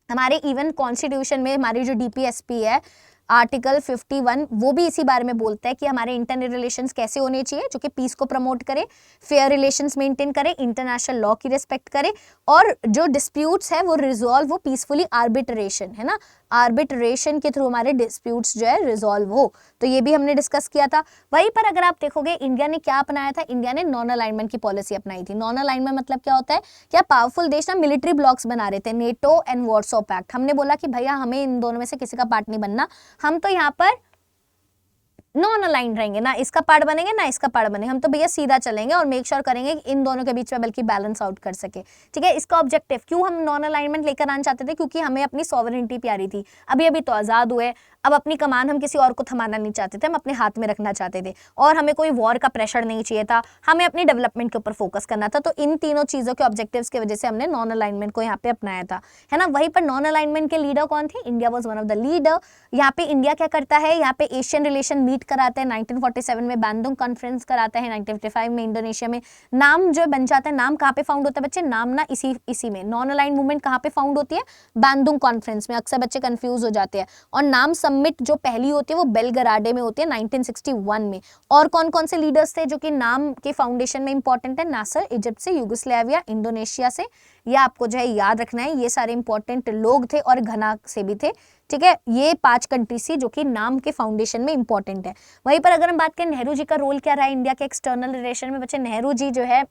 हमारे इवन कॉन्स्टिट्यूशन में हमारी जो DPSP है आर्टिकल 51 वो भी इसी बारे में बोलता है कि हमारे इंटरनल रिलेशंस कैसे होने चाहिए, जो कि पीस को प्रमोट करे, फेयर रिलेशंस मेंटेन करे, इंटरनेशनल लॉ की रिस्पेक्ट करे, और जो डिस्प्यूट्स है वो रिजॉल्व हो पीसफुली, आर्बिट्रेशन, है ना, आर्बिट्रेशन के थ्रू हमारे डिस्प्यूट्स जो है रिजॉल्व हो। तो ये भी हमने डिस्कस किया था। वहीं पर अगर आप देखोगे इंडिया ने क्या अपनाया था, इंडिया ने नॉन अलाइनमेंट की पॉलिसी अपनाई थी। नॉन अलाइनमेंट मतलब क्या होता है, क्या पावरफुल देश ना मिलिट्री ब्लॉक्स बना रहे थे, नेटो एंड वार्सो पैक्ट। हमने बोला कि भैया हमें इन दोनों में से किसी का पार्ट नहीं बनना, हम तो यहाँ पर नॉन अलाइंड रहेंगे, ना इसका पार्ट बनेंगे ना इसका पार्ट बनेंगे, हम तो भैया सीधा चलेंगे और मेक श्योर करेंगे कि इन दोनों के बीच में बल्कि बैलेंस आउट कर सके, ठीक है। इसका ऑब्जेक्टिव क्यों हम नॉन अलाइनमेंट लेकर आना चाहते थे, क्योंकि हमें अपनी सॉवरेनिटी प्यारी थी, अभी अभी तो आजाद हुए, अब अपनी कमान हम किसी और को थमाना नहीं चाहते थे, हम अपने हाथ में रखना चाहते थे, और हमें कोई वॉर का प्रेशर नहीं चाहिए था, हमें अपनी डेवलपमेंट के ऊपर फोकस करना था। तो इन तीनों चीजों के ऑब्जेक्टिव्स की वजह से हमने नॉन अलाइनमेंट को यहाँ पे अपनाया था, है ना। वहीं पर नॉन अलाइनमेंट के लीडर कौन थे, India was one of the leader. यहाँ पे इंडिया क्या करता है, यहाँ पे एशियन रिलेशन मीट कराते हैं 1947 में, बैंडुंग कॉन्फ्रेंस कराता है 1955 में इंडोनेशिया में। नाम जो बन जाता है, नाम कहाँ पे फाउंड होता है बच्चे, नाम ना इसी में नॉन अलाइंड मूवमेंट कहाँ पे फाउंड होती है, बैंडुंग कॉन्फ्रेंस में। अक्सर बच्चे कंफ्यूज हो जाते हैं। और नाम समिट जो पहली होती है वो बेलग्राडे में होती है 1961 में। और कौन कौन से लीडर्स थे जो कि नाम के फाउंडेशन में इंपॉर्टेंट है, नासर इजिप्ट से, यूगोस्लाविया इंडोनेशिया से, या आपको जो है याद रखना है, ये सारे इंपॉर्टेंट लोग थे, और घना से भी थे, ठीक है। ये 5 कंट्री थी जो कि नाम के फाउंडेशन में इंपॉर्टेंट है। वहीं पर अगर हम बात करें नेहरू जी का रोल क्या रहा है इंडिया के एक्सटर्नल रिलेशन में, बच्चे नेहरू जी जो है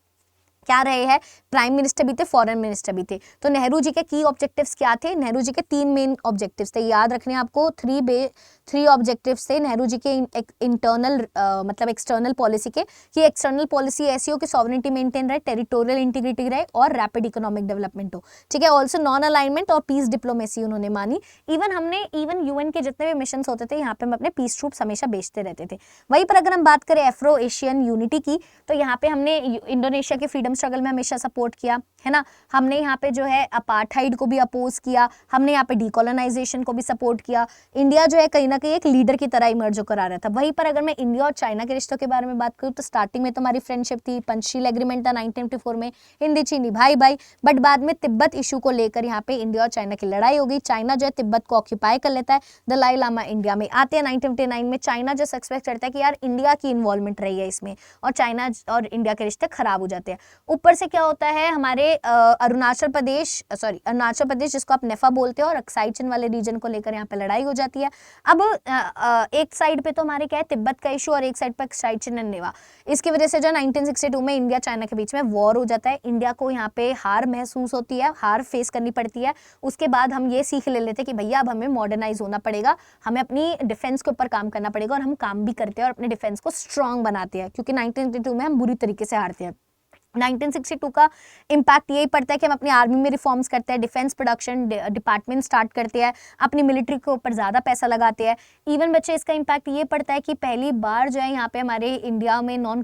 क्या रहे हैं, प्राइम मिनिस्टर भी थे, फॉरेन मिनिस्टर भी थे। तो नेहरू जी के की ऑब्जेक्टिव्स क्या थे, नेहरू जी के 3 मेन ऑब्जेक्टिव्स थे, याद रखने आपको, 3 ऑब्जेक्टिव्स थे नेहरू जी के इंटरनल मतलब एक्सटर्नल पॉलिसी के, कि एक्सटर्नल पॉलिसी ऐसी हो कि सॉवरेनिटी मेंटेन रहे, टेरिटोरियल इंटीग्रिटी रहे, और रैपिड इकोनॉमिक डेवलपमेंट हो, ठीक है। ऑल्सो नॉन अलाइनमेंट और पीस डिप्लोमेसी उन्होंने मानी। इवन यूएन के जितने भी मिशन होते थे, यहाँ पे हम अपने पीस ट्रूप्स हमेशा भेजते रहते थे। वहीं पर अगर हम बात करें एफ्रो एशियन यूनिटी की, तो यहाँ पे हमने इंडोनेशिया के फ्रीडम स्ट्रगल में हमेशा सपोर्ट किया, है ना। हमने यहाँ पे जो है अपार्थाइड को भी अपोज किया, हमने यहाँ पे डीकोलोनाइजेशन को भी सपोर्ट किया। इंडिया जो है कहीं ना कहीं एक लीडर की तरह इमर्ज करा रहा था। वहीं पर अगर मैं इंडिया और चाइना के रिश्तों के बारे में बात करूँ, तो स्टार्टिंग में तो हमारी फ्रेंडशिप थी, पंचशील एग्रीमेंट था 1954 में, हिंदी चीनी भाई भाई। बट बाद में तिब्बत इशू को लेकर यहाँ पे इंडिया और चाइना की लड़ाई हो गई, चाइना जो है तिब्बत को ऑक्यूपाई कर लेता है, दलाई लामा इंडिया में आते हैं 1959 में। चाइना जो सस्पेक्ट करता है कि यार इंडिया की इन्वॉल्वमेंट रही है इसमें, और चाइना और इंडिया के रिश्ते खराब हो जाते हैं। ऊपर से क्या होता है, हमारे अरुणाचल प्रदेश जिसको आप नेफा बोलते हो, और अक्साई चिन वाले रीजन को लेकर यहाँ पे लड़ाई हो जाती है। अब एक साइड पे तो हमारे क्या है तिब्बत का इशू, और एक साइड पे अक्साई चिन एंड नेवा। इसकी वजह से जो 1962 में इंडिया चाइना के बीच में वॉर हो जाता है। इंडिया को यहाँ पे हार महसूस होती है, हार फेस करनी पड़ती है। उसके बाद हम ये सीख ले लेते हैं कि भैया अब हमें मॉडर्नाइज होना पड़ेगा, हमें अपनी डिफेंस के ऊपर काम करना पड़ेगा, और हम काम भी करते हैं और अपने डिफेंस को स्ट्रांग बनाते हैं, क्योंकि 1962 में हम बुरी तरीके से हारते हैं। 1962 का इम्पैक्ट यही पड़ता है कि हम अपनी आर्मी में रिफॉर्म्स करते हैं, डिफेंस प्रोडक्शन डिपार्टमेंट स्टार्ट करते हैं, अपनी मिलिट्री के ऊपर ज़्यादा पैसा लगाते हैं। इवन बच्चे इसका इम्पैक्ट ये पड़ता है कि पहली बार जो है यहाँ पे हमारे इंडिया में नो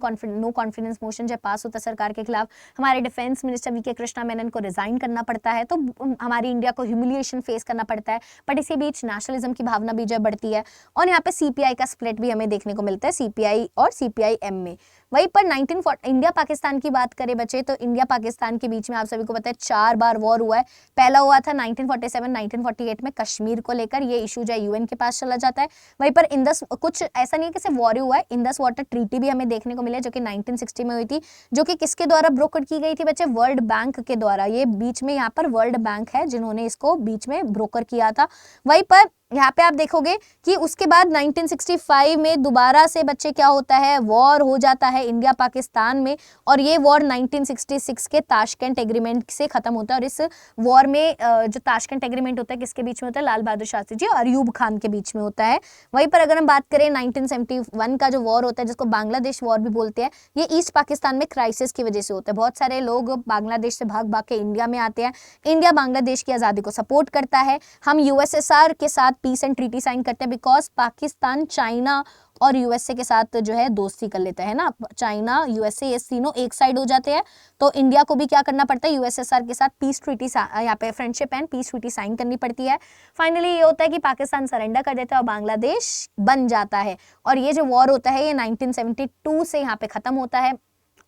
कॉन्फिडेंस मोशन जब पास होता है सरकार के खिलाफ, हमारे डिफेंस मिनिस्टर वी के कृष्णा मेनन को रिजाइन करना पड़ता है, तो हमारी इंडिया को ह्यूमिलिएशन फेस करना पड़ता है। बट इसी बीच नेशनलिज्म की भावना भी जो बढ़ती है, और यहाँ पे सीपीआई का स्प्लिट भी हमें देखने को मिलता है, सीपीआई और सीपीआई-एम में। वहीं पर 1940 इंडिया पाकिस्तान की बात करें बच्चे, तो इंडिया पाकिस्तान के बीच में आप सभी को पता है 4 बार वॉर हुआ है। पहला हुआ था 1947 1948 में कश्मीर को लेकर, ये इशू जो है यूएन के पास चला जाता है। वहीं पर इंदस, कुछ ऐसा नहीं है कि सिर्फ वॉर हुआ है, इंदस वाटर ट्रीटी भी हमें देखने को मिला जो कि 1960 में हुई थी, जो कि किसके द्वारा ब्रोकर की गई थी बच्चे, वर्ल्ड बैंक के द्वारा। ये बीच में यहाँ पर वर्ल्ड बैंक है जिन्होंने इसको बीच में ब्रोकर किया था। वहीं पर यहाँ पे आप देखोगे कि उसके बाद 1965 में दोबारा से बच्चे क्या होता है, वॉर हो जाता है इंडिया पाकिस्तान में, और ये वॉर 1966 के ताशकंद एग्रीमेंट से खत्म होता है। और इस वॉर में जो ताशकंद एग्रीमेंट होता है किसके बीच में होता है, लाल बहादुर शास्त्री जी और अयूब खान के बीच में होता है। वहीं पर अगर हम बात करें 1971 का जो वॉर होता है, जिसको बांग्लादेश वॉर भी बोलते हैं, ये ईस्ट पाकिस्तान में क्राइसिस की वजह से होता है। बहुत सारे लोग बांग्लादेश से भाग भाग के इंडिया में आते हैं, इंडिया बांग्लादेश की आज़ादी को सपोर्ट करता है। हम यूएसएसआर के साथ पीस एंड ट्रीटी साइन करते हैं, बिकॉज पाकिस्तान चाइना और यूएसए के साथ जो है दोस्ती कर लेता है ना, चाइना यूएसए ये तीनों एक साइड हो जाते हैं, तो इंडिया को भी क्या करना पड़ता है, यूएसएसआर के साथ पीस ट्रीटी यहाँ पे friendship and peace treaty sign करनी पड़ती है। फाइनली ये होता है कि पाकिस्तान सरेंडर कर देता है और बांग्लादेश बन जाता है। और ये जो वॉर होता है ये 1972 से यहाँ पे खत्म होता है।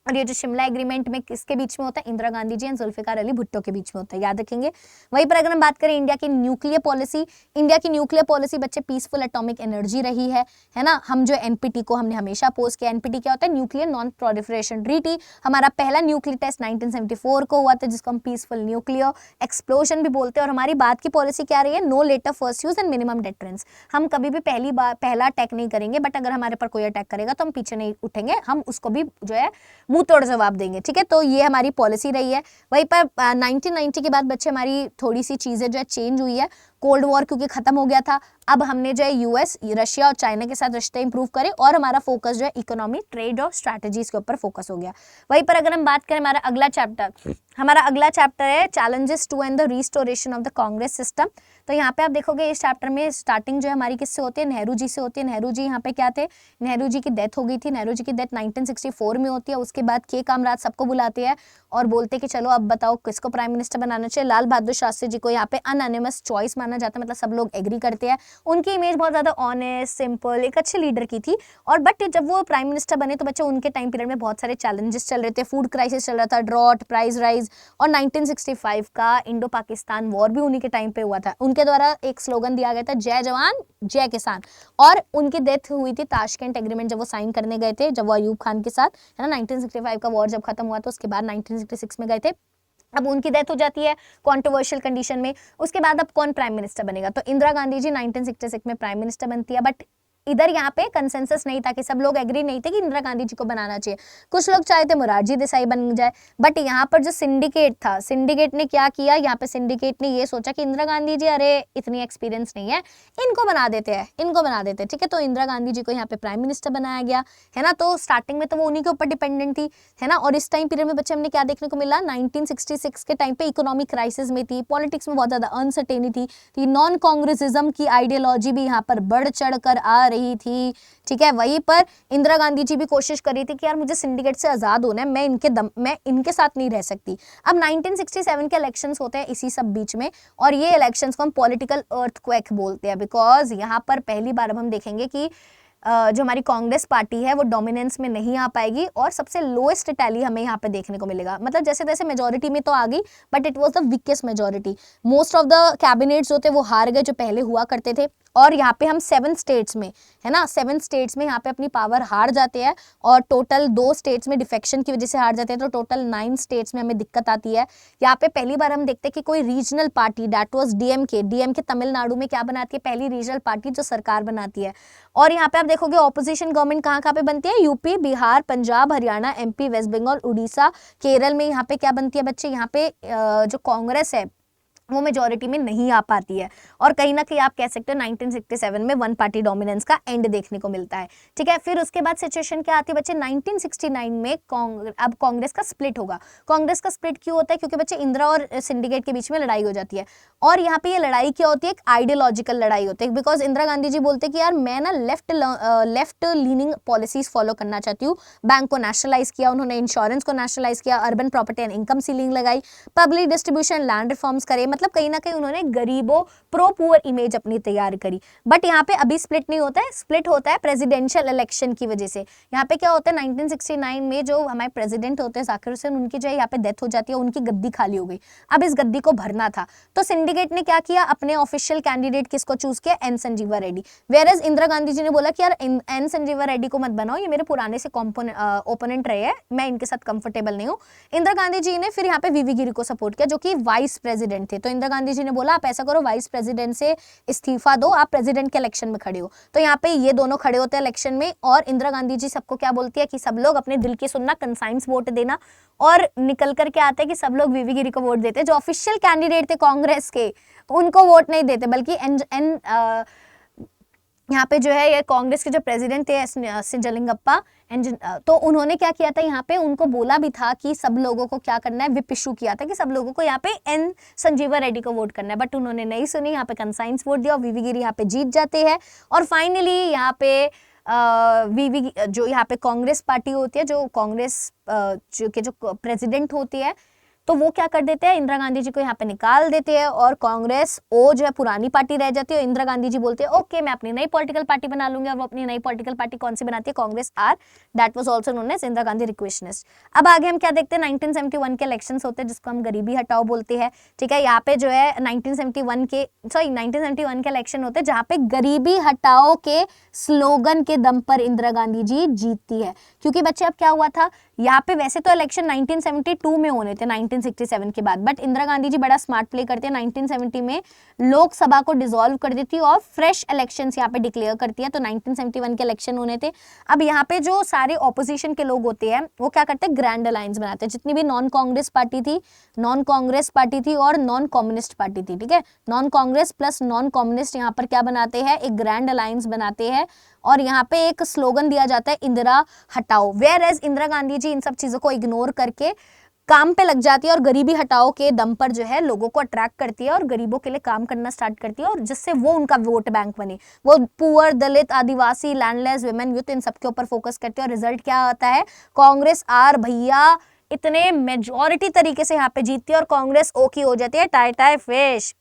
और ये जो शिमला एग्रीमेंट में किसके बीच में होता है, इंदिरा गांधी जी एंड जुल्फिकार अली भुट्टो के बीच में होता है, याद रखेंगे। वहीं पर अगर हम बात करें इंडिया की न्यूक्लियर पॉलिसी, इंडिया की न्यूक्लियर पॉलिसी बच्चे पीसफुल एटॉमिक एनर्जी रही है ना। हम जो एनपीटी को हमने हमेशा अपोज किया। एनपीटी क्या होता है, न्यूक्लियर नॉन प्रोलिफरेशन ट्रीटी। हमारा पहला न्यूक्लियर टेस्ट 1974 को हुआ था, जिसको हम पीसफुल न्यूक्लियर एक्सप्लोजन भी बोलते हैं। और हमारी बात की पॉलिसी क्या रही है, no later first use and minimum deterrence. हम कभी भी पहला अटैक नहीं करेंगे, बट अगर हमारे पर कोई अटैक करेगा तो हम पीछे नहीं उठेंगे, हम उसको भी जो है मुंह तोड़ जवाब देंगे, ठीक है। तो ये हमारी पॉलिसी रही है। वहीं पर 1990 के बाद बच्चे हमारी थोड़ी सी चीजें जो है चेंज हुई है। कोल्ड वॉर क्योंकि खत्म हो गया था, अब हमने जो है यूएस, रशिया और चाइना के साथ रिश्ते इंप्रूव करे और हमारा फोकस जो है इकोनॉमी, ट्रेड और स्ट्रैटेजीज के ऊपर फोकस हो गया। वहीं पर अगर हम बात करें हमारा अगला चैप्टर है challenges to and the restoration of the Congress system. तो यहाँ पे आप देखोगे इस चैप्टर में स्टार्टिंग जो है हमारी किससे होती है, नेहरू जी से होती है। नेहरू जी यहाँ पे क्या थे, नेहरू जी की डेथ हो गई थी, नेहरू जी की डेथ 1964 में होती है। उसके बाद के कामराज सबको बुलाते हैं और बोलते कि चलो अब बताओ किसको प्राइम मिनिस्टर बनाना चाहिए। लाल बहादुर शास्त्री जी को यहाँ पे अनएनिमस चॉइस माना जाता है, मतलब सब लोग एग्री करते हैं। उनकी इमेज बहुत ज्यादा ऑनेस्ट, सिंपल, एक अच्छे लीडर की थी। और बट जब वो प्राइम मिनिस्टर बने तो बच्चे उनके टाइम पीरियड में बहुत सारे चैलेंजेस चल रहे थे, फूड क्राइसिस चल रहा था, ड्रॉट, प्राइस राइज, और 1965 का इंडो पाकिस्तान वॉर भी उन्हीं के टाइम पे हुआ था। उनके द्वारा एक स्लोगन दिया गया था, जय जवान जय किसान। और उनकी डेथ हुई थी ताशकंद एग्रीमेंट जब वो साइन करने गए थे, जब वो अयूब खान के साथ, है ना, 1965 का वॉर जब खत्म हुआ तो उसके बाद 1966 में गए थे। अब उनकी डेथ हो जाती है कंट्रोवर्शियल कंडीशन में। उसके बाद अब कौन प्राइम मिनिस्टर बनेगा, तो इंदिरा गांधी जी 1966 में प्राइम मिनिस्टर बनती है। बट इधर यहाँ पे कंसेंसस नहीं था कि सब लोग एग्री नहीं थे कि इंदिरा गांधी जी को बनाना चाहिए। कुछ लोग चाहते मोरारजी देसाई बन जाए, बट यहाँ पर जो सिंडिकेट था, सिंडिकेट ने क्या किया, यहाँ पे सिंडिकेट ने ये सोचा कि इंदिरा गांधी जी अरे इतनी एक्सपीरियंस नहीं है, इनको बना देते हैं, ठीक है। तो इंदिरा गांधी जी को यहाँ पे प्राइम मिनिस्टर बनाया गया, है ना। तो स्टार्टिंग में तो वो उन्हीं के ऊपर डिपेंडेंट थी, है ना। और इस टाइम पीरियड में बच्चे हमने क्या देखने को मिला, 1966 के टाइम पे इकोनॉमिक क्राइसिस में थी, पॉलिटिक्स में बहुत ज्यादा अनसर्टेनिटी थी, नॉन कांग्रेसिज्म की आइडियोलॉजी भी यहाँ पर बढ़ चढ़ कर आ रही थी, ठीक है। वहीं पर इंदिरा गांधी जी भी कोशिश कर रही थी कि यार मुझे सिंडिकेट से आजाद होना है, मैं इनके साथ नहीं रह सकती। अब 1967 के इलेक्शंस होते हैं इसी सब बीच में, और ये इलेक्शंस को हम पॉलिटिकल अर्थक्वेक बोलते हैं, बिकॉज यहाँ पर पहली बार अब हम देखेंगे कि जो हमारी कांग्रेस पार्टी है वो डोमिनेंस में नहीं आ पाएगी और सबसे लोएस्ट टैली हमें यहाँ पे देखने को मिलेगा। मतलब जैसे तैसे मेजोरिटी में तो आ गई, but it was the weakest majority. Most of the cabinets जो थे वो हार गए जो पहले हुआ करते थे। और यहाँ पे हम 7 स्टेट्स में, है ना, 7 स्टेट्स में यहाँ पे अपनी पावर हार जाते हैं, और टोटल 2 स्टेट्स में डिफेक्शन की वजह से हार जाते हैं, तो टोटल 9 स्टेट्स में हमें दिक्कत आती है। यहाँ पे पहली बार हम देखते हैं कि कोई regional party, that was DMK Tamil Nadu में क्या बनाती है, पहली रीजनल पार्टी जो सरकार बनाती है। और यहाँ पे आप देखोगे ऑपोजिशन गवर्नमेंट कहाँ कहाँ पे बनती है, UP, Bihar, Punjab, Haryana, MP, West Bengal, Orissa, Kerala में यहाँ पे क्या बनती है बच्चे, यहाँ पे जो कांग्रेस है वो मेजोरिटी में नहीं आ पाती है। और कहीं ना कहीं आप कह सकते हो 1967 में 1 पार्टी डोमिनेंस का एंड देखने को मिलता है, ठीक है। फिर उसके बाद सिचुएशन क्या आती है बच्चे, 1969 में अब कांग्रेस का स्प्लिट होगा। कांग्रेस का स्प्लिट क्यों होता है, क्योंकि बच्चे इंदिरा और सिंडिकेट के बीच में लड़ाई हो जाती है। और यहाँ पे ये लड़ाई क्या होती है, एक आइडियोलॉजिकल लड़ाई होती है, बिकॉज इंदिरा गांधी जी बोलते हैं कि यार मैं ना लेफ्ट लीनिंग पॉलिसीज फॉलो करना चाहती हूँ। बैंक को नेशनलाइज किया उन्होंने, इंश्योरेंस को नेशनलाइज किया, urban property and income ceiling लगाई, पब्लिक डिस्ट्रीब्यूशन, लैंड रिफॉर्म्स करे, मतलब कहीं ना कहीं उन्होंने गरीबों, प्रो पुअर इमेज अपनी तैयार करी। बट यहाँ पे अभी स्प्लिट नहीं होता है, स्प्लिट होता है प्रेसिडेंशियल इलेक्शन की वजह से। यहाँ पे क्या होता है, 1969 में जो हमारे प्रेसिडेंट होते हैं जाकिर हुसैन, उनकी जो है यहाँ पे डेथ हो जाती है, उनकी गद्दी खाली हो गई। अब इस गद्दी को भरना था, तो सिंडिकेट ने क्या किया, अपने ऑफिशियल कैंडिडेट किसको चूज किया, एन संजीवा रेड्डी। वेयरएज इंदिरा गांधी जी ने बोला कि यार एन संजीवा रेड्डी को मत बनाओ, ये मेरे पुराने से ओपोनेंट रहे हैं, मैं इनके साथ कंफर्टेबल नहीं हूँ। इंदिरा गांधी जी ने फिर यहाँ पे वीवी गिरी को सपोर्ट किया, जो कि वाइस प्रेसिडेंट थे। तो इंदिरा गांधी जी ने बोला आप ऐसा करो, वाइस प्रेसिडेंट से इस्तीफा दो, आप प्रेसिडेंट के इलेक्शन में खड़े हो। तो यहाँ पे ये दोनों खड़े होते हैं इलेक्शन में, और इंदिरा गांधी जी सबको क्या बोलती है कि सब लोग अपने दिल की सुनना, कंसाइंस वोट देना, और निकल कर क्या आता है कि सब लोग वीवी गिरी को वोट देते हैं। जो ऑफिशियल कैंडिडेट थे कांग्रेस के उनको वोट नहीं देते, बल्कि यहाँ पे जो है ये कांग्रेस के जो प्रेसिडेंट थे सिंजलिंगप्पा, तो उन्होंने क्या किया था, यहाँ पे उनको बोला भी था कि सब लोगों को क्या करना है, विप इशू किया था कि सब लोगों को यहाँ पे एन संजीवा रेड्डी को वोट करना है, बट उन्होंने नहीं सुनी, यहाँ पे कंसाइंस वोट दिया और वीवी गिरी यहाँ पे जीत जाते हैं। और फाइनली यहाँ पे वीवी जो यहाँ पे कांग्रेस पार्टी होती है, जो कांग्रेस जो प्रेसिडेंट होती है, तो वो क्या कर देते हैं, इंदिरा गांधी जी को यहाँ पे निकाल देते हैं, और कांग्रेस ओ जो है पुरानी पार्टी रह जाती है। इंदिरा गांधी जी बोलते हैं ओके मैं अपनी नई पॉलिटिकल पार्टी बना लूंगी, और वो अपनी नई पॉलिटिकल पार्टी कौन सी बनाती है, Congress R, that was also known as Indira Gandhi requisitionist. अब आगे हम क्या देखते हैं, 1971 के इलेक्शंस होते हैं जिसको हम गरीबी हटाओ बोलते हैं, ठीक है। यहाँ पे जो है 1971 के इलेक्शन होते हैं जहाँ पे गरीबी हटाओ के स्लोगन के दम पर इंदिरा गांधी जी जीतती है। क्योंकि बच्चे अब क्या हुआ था, यहाँ पे वैसे तो इलेक्शन 1972 में होने थे 1967 के बाद, बट इंदिरा गांधी जी बड़ा स्मार्ट प्ले करते हैं, 1970 में लोकसभा को डिसॉल्व कर देती है और फ्रेश इलेक्शंस यहाँ पे डिक्लेयर करती है, तो 1971 के इलेक्शन होने थे। अब यहाँ पे जो सारे ऑपोजिशन के लोग होते हैं वो क्या करते हैं, ग्रैंड अलायंस बनाते हैं, जितनी भी नॉन कांग्रेस पार्टी थी और नॉन कम्युनिस्ट पार्टी थी, ठीक है, non Congress plus non communist यहाँ पर क्या बनाते हैं, एक ग्रैंड अलायंस बनाते हैं और यहाँ पे एक स्लोगन दिया जाता है इंदिरा हटाओ। वेयर एज इंदिरा गांधी जी इन सब चीजों को इग्नोर करके काम पे लग जाती है और गरीबी हटाओ के दम पर जो है लोगों को अट्रैक्ट करती है और गरीबों के लिए काम करना स्टार्ट करती है और जिससे वो उनका वोट बैंक बने, वो पुअर, दलित, आदिवासी, लैंडलेस, विमेन, यूथ, इन सबके ऊपर फोकस करती है और रिजल्ट क्या आता है, कांग्रेस आर भैया इतने मेजॉरिटी तरीके से यहाँ पे जीतती है और कांग्रेस ओ की हो जाती है, टाई टाई फिश,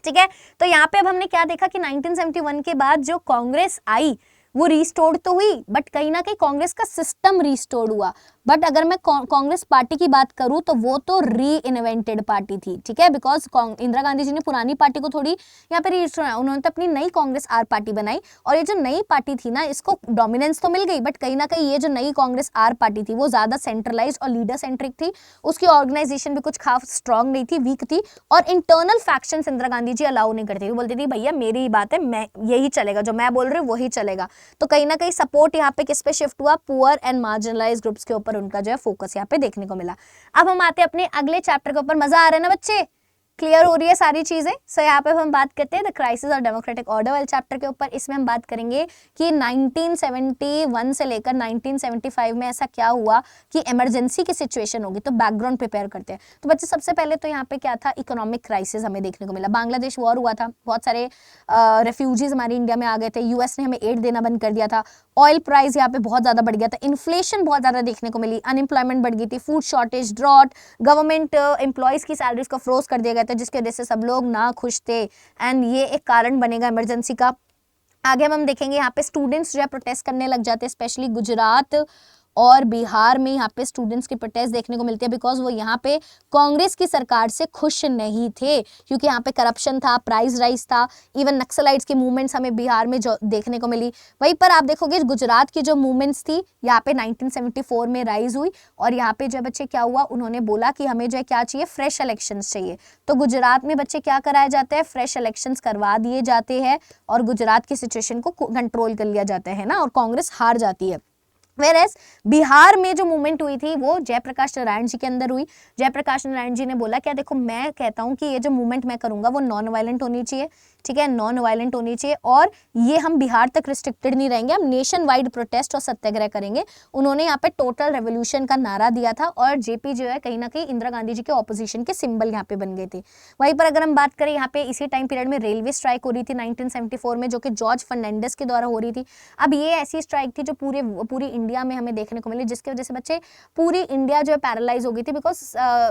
ठीक है। तो यहाँ पे अब हमने क्या देखा कि 1971 के बाद जो कांग्रेस आई वो रिस्टोर्ड तो हुई, बट कहीं ना कहीं कांग्रेस का सिस्टम रिस्टोर्ड हुआ। बट अगर मैं कांग्रेस पार्टी की बात करूं तो वो तो री इन्वेंटेड पार्टी थी, ठीक है, बिकॉज इंदिरा गांधी जी ने पुरानी पार्टी को थोड़ी यहाँ पे रिस्टोर, उन्होंने तो अपनी नई कांग्रेस आर पार्टी बनाई और ये जो नई पार्टी थी ना इसको डोमिनेंस तो मिल गई, बट कहीं ना कहीं ये जो नई कांग्रेस आर पार्टी थी वो ज्यादा सेंट्रलाइज्ड और लीडर सेंट्रिक थी, उसकी ऑर्गेनाइजेशन भी कुछ खास स्ट्रांग नहीं थी, वीक थी और internal factions Indira Gandhi ji allow नहीं करती थी, बोलती थी भैया मेरी बात है, मैं यही चलेगा, जो मैं बोल रही हूँ वही चलेगा। तो कहीं ना कहीं सपोर्ट यहाँ पे किस पे शिफ्ट हुआ, पुअर एंड मार्जिनलाइज्ड ग्रुप्स के ऊपर उनका जो है फोकस यहाँ पे देखने को मिला। अब हम आते हैं अपने अगले चैप्टर के ऊपर, मजा आ रहा है ना बच्चे, क्लियर हो रही है सारी चीजें। सो यहाँ पे हम बात करते हैं द क्राइसिस और डेमोक्रेटिक ऑर्डर वाले चैप्टर के ऊपर। इसमें हम बात करेंगे कि 1971 से लेकर 1975 में ऐसा क्या हुआ कि इमरजेंसी की सिचुएशन होगी, तो बैकग्राउंड प्रिपेयर करते हैं। तो बच्चे सबसे पहले तो यहाँ पे क्या था, इकोनॉमिक क्राइसिस हमें देखने को मिला, बांग्लादेश वॉर हुआ था, बहुत सारे रेफ्यूजीज हमारे इंडिया में आ गए थे, यूएस ने हमें एड देना बंद कर दिया था, ऑयल प्राइस यहाँ पे बहुत ज्यादा बढ़ गया था, इन्फ्लेशन बहुत ज्यादा देखने को मिली, अनएम्प्लॉयमेंट बढ़ गई थी, food shortage, drought, government employees की सैलरीज को फ्रोज कर दिया गया था, जिसकी वजह से सब लोग ना खुश थे एंड ये एक कारण बनेगा इमरजेंसी का। आगे हम देखेंगे यहाँ पे स्टूडेंट्स जो है प्रोटेस्ट करने लग जाते हैं, स्पेशली गुजरात और बिहार में यहाँ पे स्टूडेंट्स की प्रोटेस्ट देखने को मिलती है, बिकॉज वो यहाँ पे कांग्रेस की सरकार से खुश नहीं थे, क्योंकि यहाँ पे करप्शन था, प्राइस राइज था, इवन नक्सलाइट्स की मूवमेंट्स हमें बिहार में जो देखने को मिली। वहीं पर आप देखोगे गुजरात की जो मूवमेंट्स थी यहाँ पे 1974 में राइज हुई और यहाँ पे जो बच्चे क्या हुआ, उन्होंने बोला कि हमें जो है क्या चाहिए, फ्रेश इलेक्शंस चाहिए। तो गुजरात में बच्चे क्या कराया जाता है, फ्रेश इलेक्शंस करवा दिए जाते हैं और गुजरात की सिचुएशन को कंट्रोल कर लिया जाता है ना, और कांग्रेस हार जाती है। Whereas बिहार में जो मूवमेंट हुई थी वो जयप्रकाश नारायण जी के अंदर हुई। जयप्रकाश नारायण जी ने बोला क्या, देखो मैं कहता हूं कि ये जो मूवमेंट मैं करूंगा वो नॉन वायलेंट होनी चाहिए, ठीक है, नॉन वायलेंट होनी चाहिए और ये हम बिहार तक रिस्ट्रिक्टेड नहीं रहेंगे, हम नेशन वाइड प्रोटेस्ट और सत्याग्रह करेंगे। उन्होंने यहाँ पे टोटल रेवोल्यूशन का नारा दिया था और जेपी जो है कहीं ना कहीं इंदिरा गांधी जी के ऑपोजिशन के सिंबल यहाँ पे बन गए थे। वहीं पर अगर हम बात करें यहाँ पे इसी टाइम पीरियड में रेलवे स्ट्राइक हो रही थी 1974 में, जो कि जॉर्ज फर्नांडिस के द्वारा हो रही थी। अब ये ऐसी स्ट्राइक थी जो पूरी इंडिया में हमें देखने को मिली, जिसकी वजह से बच्चे पूरी इंडिया जो है पैरालाइज हो गई थी, बिकॉज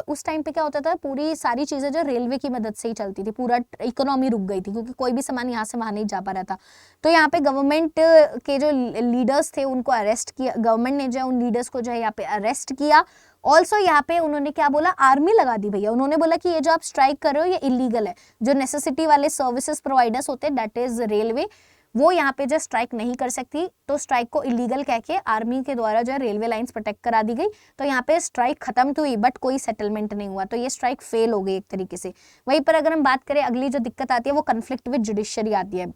उस टाइम पे क्या होता था, पूरी सारी चीजें जो रेलवे की मदद से ही चलती थी, पूरा इकोनॉमी रुक गई थी क्योंकि कोई भी सामान यहाँ से वहां नहीं जा पा रहा था। तो यहाँ पे गवर्नमेंट के जो लीडर्स थे उनको अरेस्ट किया, गवर्नमेंट ने जो है उन लीडर्स को जो है यहाँ पे अरेस्ट किया। ऑल्सो यहाँ पे उन्होंने क्या बोला, आर्मी लगा दी भैया, उन्होंने बोला कि ये जो आप स्ट्राइक कर रहे हो ये इलीगल है, जो नेसेसिटी वाले सर्विसेज प्रोवाइडर्स होते हैं दैट इज रेलवे, वो यहाँ पे जो स्ट्राइक नहीं कर सकती, तो स्ट्राइक को इलीगल कह के आर्मी के द्वारा जो है रेलवे लाइंस प्रोटेक्ट करा दी गई। तो यहाँ पे स्ट्राइक खत्म तो हुई बट कोई सेटलमेंट नहीं हुआ, तो ये स्ट्राइक फेल हो गई एक तरीके से। वहीं पर अगर हम बात करें अगली जो दिक्कत आती है वो कन्फ्लिक्ट विद जुडिशरी आती है।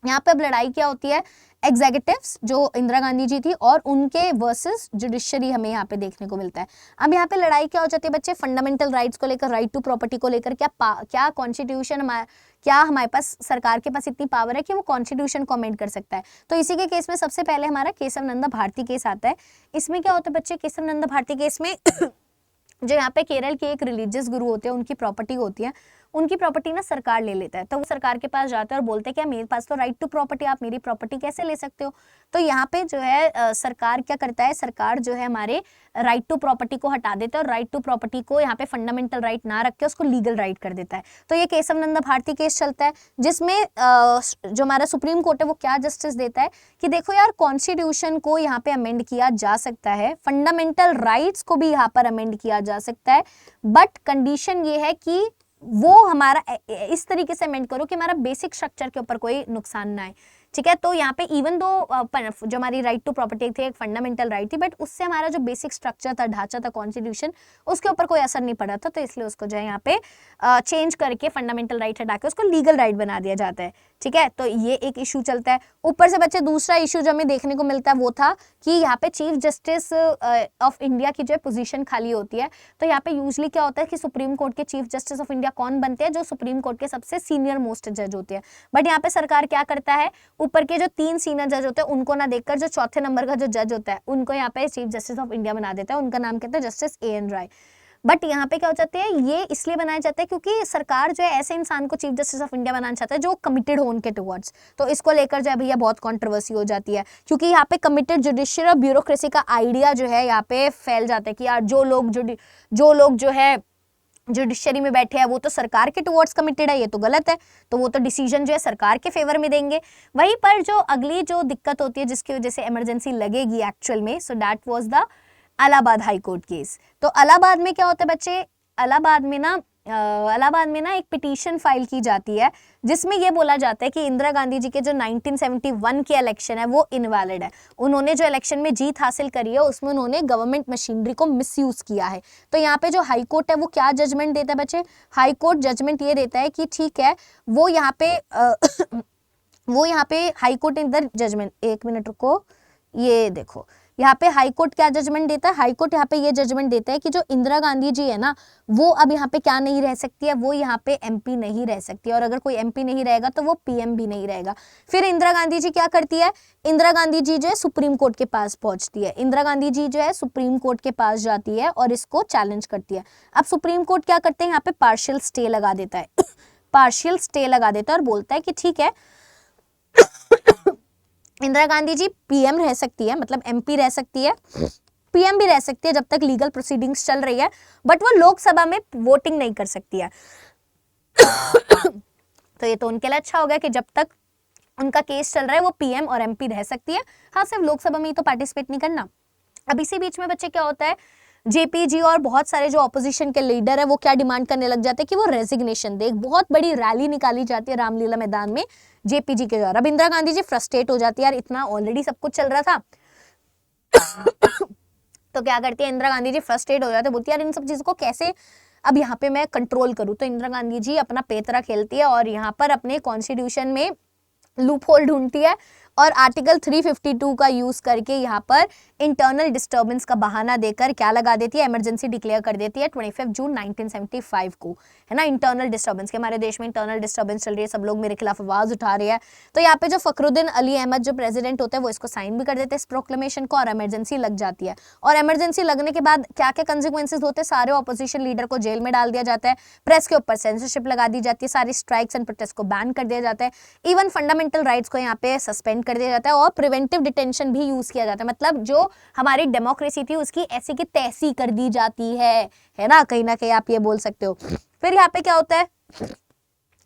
यहाँ पे अब लड़ाई क्या होती है, एग्जीक्यूटिव्स जो इंदिरा गांधी जी थी और उनके वर्सेस जुडिशरी हमें यहाँ पे देखने को मिलता है। अब यहाँ पे लड़ाई क्या हो जाती है बच्चे, फंडामेंटल राइट्स को लेकर, राइट टू प्रॉपर्टी को लेकर, क्या कॉन्स्टिट्यूशन क्या हमारे पास, सरकार के पास इतनी पावर है कि वो कॉन्स्टिट्यूशन को अमेंड कर सकता है। तो इसी के केस में सबसे पहले हमारा केशव नंदा भारती केस आता है। इसमें क्या होता है बच्चे, केशव नंदा भारती केस में जो यहाँ पे केरल के एक रिलीजियस गुरु होते हैं, उनकी प्रॉपर्टी होती है, उनकी प्रॉपर्टी ना सरकार ले लेता है। तो वो सरकार के पास जाता है और बोलते हैं क्या मेरे पास तो राइट टू प्रॉपर्टी, आप मेरी प्रॉपर्टी कैसे ले सकते हो। तो यहाँ पे जो है सरकार क्या करता है, सरकार जो है हमारे राइट टू प्रॉपर्टी को हटा देता है और राइट टू प्रॉपर्टी को यहाँ पे फंडामेंटल राइट ना रख के उसको लीगल राइट कर देता है। तो ये केशव नंदा भारती केस चलता है, जिसमें जो हमारा सुप्रीम कोर्ट है वो क्या जस्टिस देता है कि देखो यार कॉन्स्टिट्यूशन को यहाँ पे अमेंड किया जा सकता है, फंडामेंटल राइट्स को भी यहाँ पर अमेंड किया जा सकता है, बट कंडीशन ये है कि वो हमारा इस तरीके से अमेंड करो कि हमारा बेसिक स्ट्रक्चर के ऊपर कोई नुकसान ना आए। ठीक है। तो यहाँ पे इवन दो जो हमारी राइट टू प्रॉपर्टी थी एक फंडामेंटल राइट थी, बट उससे हमारा जो बेसिक स्ट्रक्चर था, ढांचा था कॉन्स्टिट्यूशन, उसके ऊपर कोई असर नहीं पड़ा था, तो इसलिए उसको जो है यहाँ पे चेंज करके फंडामेंटल राइट हटा के उसको लीगल राइट बना दिया जाता है। ठीक है, तो ये एक इशू चलता है। ऊपर से बच्चे दूसरा इशू जो हमें देखने को मिलता है वो था कि यहाँ पे चीफ जस्टिस ऑफ इंडिया की जो पोजीशन खाली होती है, तो यहाँ पे यूजली क्या होता है कि सुप्रीम कोर्ट के चीफ जस्टिस ऑफ इंडिया कौन बनते हैं, जो सुप्रीम कोर्ट के सबसे सीनियर मोस्ट जज होते हैं। बट यहाँ पे सरकार क्या करता है, ऊपर के जो 3 सीनियर जज होते हैं उनको ना देखकर जो चौथे नंबर का जो जज होता है उनको यहाँ पे चीफ जस्टिस ऑफ इंडिया बना देता है, उनका नाम कहते हैं जस्टिस A.N. राय। बट यहाँ पे क्या हो जाते हैं, ये इसलिए बनाए जाते हैं क्योंकि सरकार जो है ऐसे इंसान को चीफ जस्टिस ऑफ इंडिया बनाना चाहता है जो कमिटेड हो उनके टुवर्ड्स। तो इसको लेकर जो है भैया बहुत कंट्रोवर्सी हो जाती है, क्योंकि यहाँ पे कमिटेड जुडिशियल और ब्यूरोक्रेसी का आइडिया जो है यहाँ पे फैल जाता है कि यार जो लोग जो है जुडिशरी में बैठे हैं वो तो सरकार के टुवर्ड्स कमिटेड है, ये तो गलत है, तो वो तो डिसीजन जो है सरकार के फेवर में देंगे। वहीं पर जो अगली जो दिक्कत होती है जिसकी वजह से इमरजेंसी लगेगी एक्चुअल में, so that was the Allahabad high court case. तो इलाहाबाद में क्या होता है बच्चे, इलाहाबाद में ना एक पिटीशन फाइल की जाती है जिसमें ये बोला जाता है कि इंदिरा गांधी जी के जो 1971 के इलेक्शन है वो इनवैलिड है। उन्होंने जो इलेक्शन में जीत हासिल करी है उसमें उन्होंने गवर्नमेंट मशीनरी को मिसयूज किया है। तो यहाँ पे जो हाई कोर्ट है वो क्या जजमेंट देता है बच्चे, हाई कोर्ट जजमेंट ये देता है कि ठीक है वो यहाँ पे हाई कोर्ट इधर जजमेंट, एक मिनट रुको, ये देखो यहाँ पे हाई कोर्ट क्या जजमेंट देता है, हाई कोर्ट यहाँ पे ये जजमेंट देता है कि जो इंदिरा गांधी जी है ना वो अब यहाँ पे क्या नहीं रह सकती है, वो यहाँ पे MP नहीं रह सकती है, और अगर कोई MP नहीं रहेगा तो वो PM भी नहीं रहेगा। फिर इंदिरा गांधी जी क्या करती है, इंदिरा गांधी जी जो है सुप्रीम कोर्ट के पास पहुंचती है, इंदिरा गांधी जी जो है सुप्रीम कोर्ट के पास जाती है और इसको चैलेंज करती है। अब सुप्रीम कोर्ट क्या करते हैं, यहाँ पे पार्शियल स्टे लगा देता है पार्शियल स्टे लगा देता है और बोलता है कि ठीक है इंदिरा गांधी जी PM रह सकती है, मतलब MP रह सकती है, PM भी रह सकती है जब तक लीगल प्रोसीडिंग्स चल रही है, बट वो लोकसभा में वोटिंग नहीं कर सकती है तो ये तो उनके लिए अच्छा हो गया कि जब तक उनका केस चल रहा है वो PM और MP रह सकती है, हाँ सिर्फ लोकसभा में ही तो पार्टिसिपेट नहीं करना। अब इसी बीच में बच्चे क्या होता है, JP जी और बहुत सारे जो ऑपोजिशन के लीडर है वो क्या डिमांड करने लग जाते हैं कि वो रेजिग्नेशन दे। एक बहुत बड़ी रैली निकाली जाती है रामलीला मैदान में JP जी के द्वारा। अब इंदिरा गांधी जी फ्रस्ट्रेट हो जाती है, यार इतना ऑलरेडी सब कुछ चल रहा था तो क्या करती है इंदिरा गांधी जी, फ्रस्ट्रेट हो जाते, बोलती है यार इन सब चीजों को कैसे अब यहाँ पे मैं कंट्रोल करूँ। तो इंदिरा गांधी जी अपना पेतरा खेलती है और यहाँ पर अपने कॉन्स्टिट्यूशन में लूप होल ढूंढती है और आर्टिकल 352 का यूज करके यहाँ पर इंटरनल डिस्टर्बेंस का बहाना देकर क्या लगा देती है, इमरजेंसी डिक्लेयर कर देती है 25 जून 1975 को, है ना। इंटरनल डिस्टर्बेंस के, हमारे देश में इंटरनल डिस्टर्बेंस चल रही है, सब लोग मेरे खिलाफ आवाज उठा रहे हैं। तो यहाँ पे जो फखरुद्दीन अली अहमद जो प्रेसिडेंट होते हैं वो इसको साइन भी कर देते हैं इस प्रोक्लेमेशन को, और इमरजेंसी लग जाती है। और इमरजेंसी लगने के बाद क्या क्या कंसिक्वेंसेज होते हैं, सारे ऑपोजिशन लीडर को जेल में डाल दिया जाता है, प्रेस के ऊपर सेंसरशिप लगा दी जाती है, सारी स्ट्राइक्स एंड प्रोटेस्ट को बैन कर दिया जाता है, इवन फंडामेंटल राइट्स को यहाँ पे सस्पेंड कर दिया जाता है, और प्रिवेंटिव डिटेंशन भी यूज किया जाता है। मतलब जो हमारी डेमोक्रेसी थी उसकी ऐसी की तैसी कर दी जाती है ना कहीं आप ये बोल सकते हो। फिर यहाँ पे क्या होता है,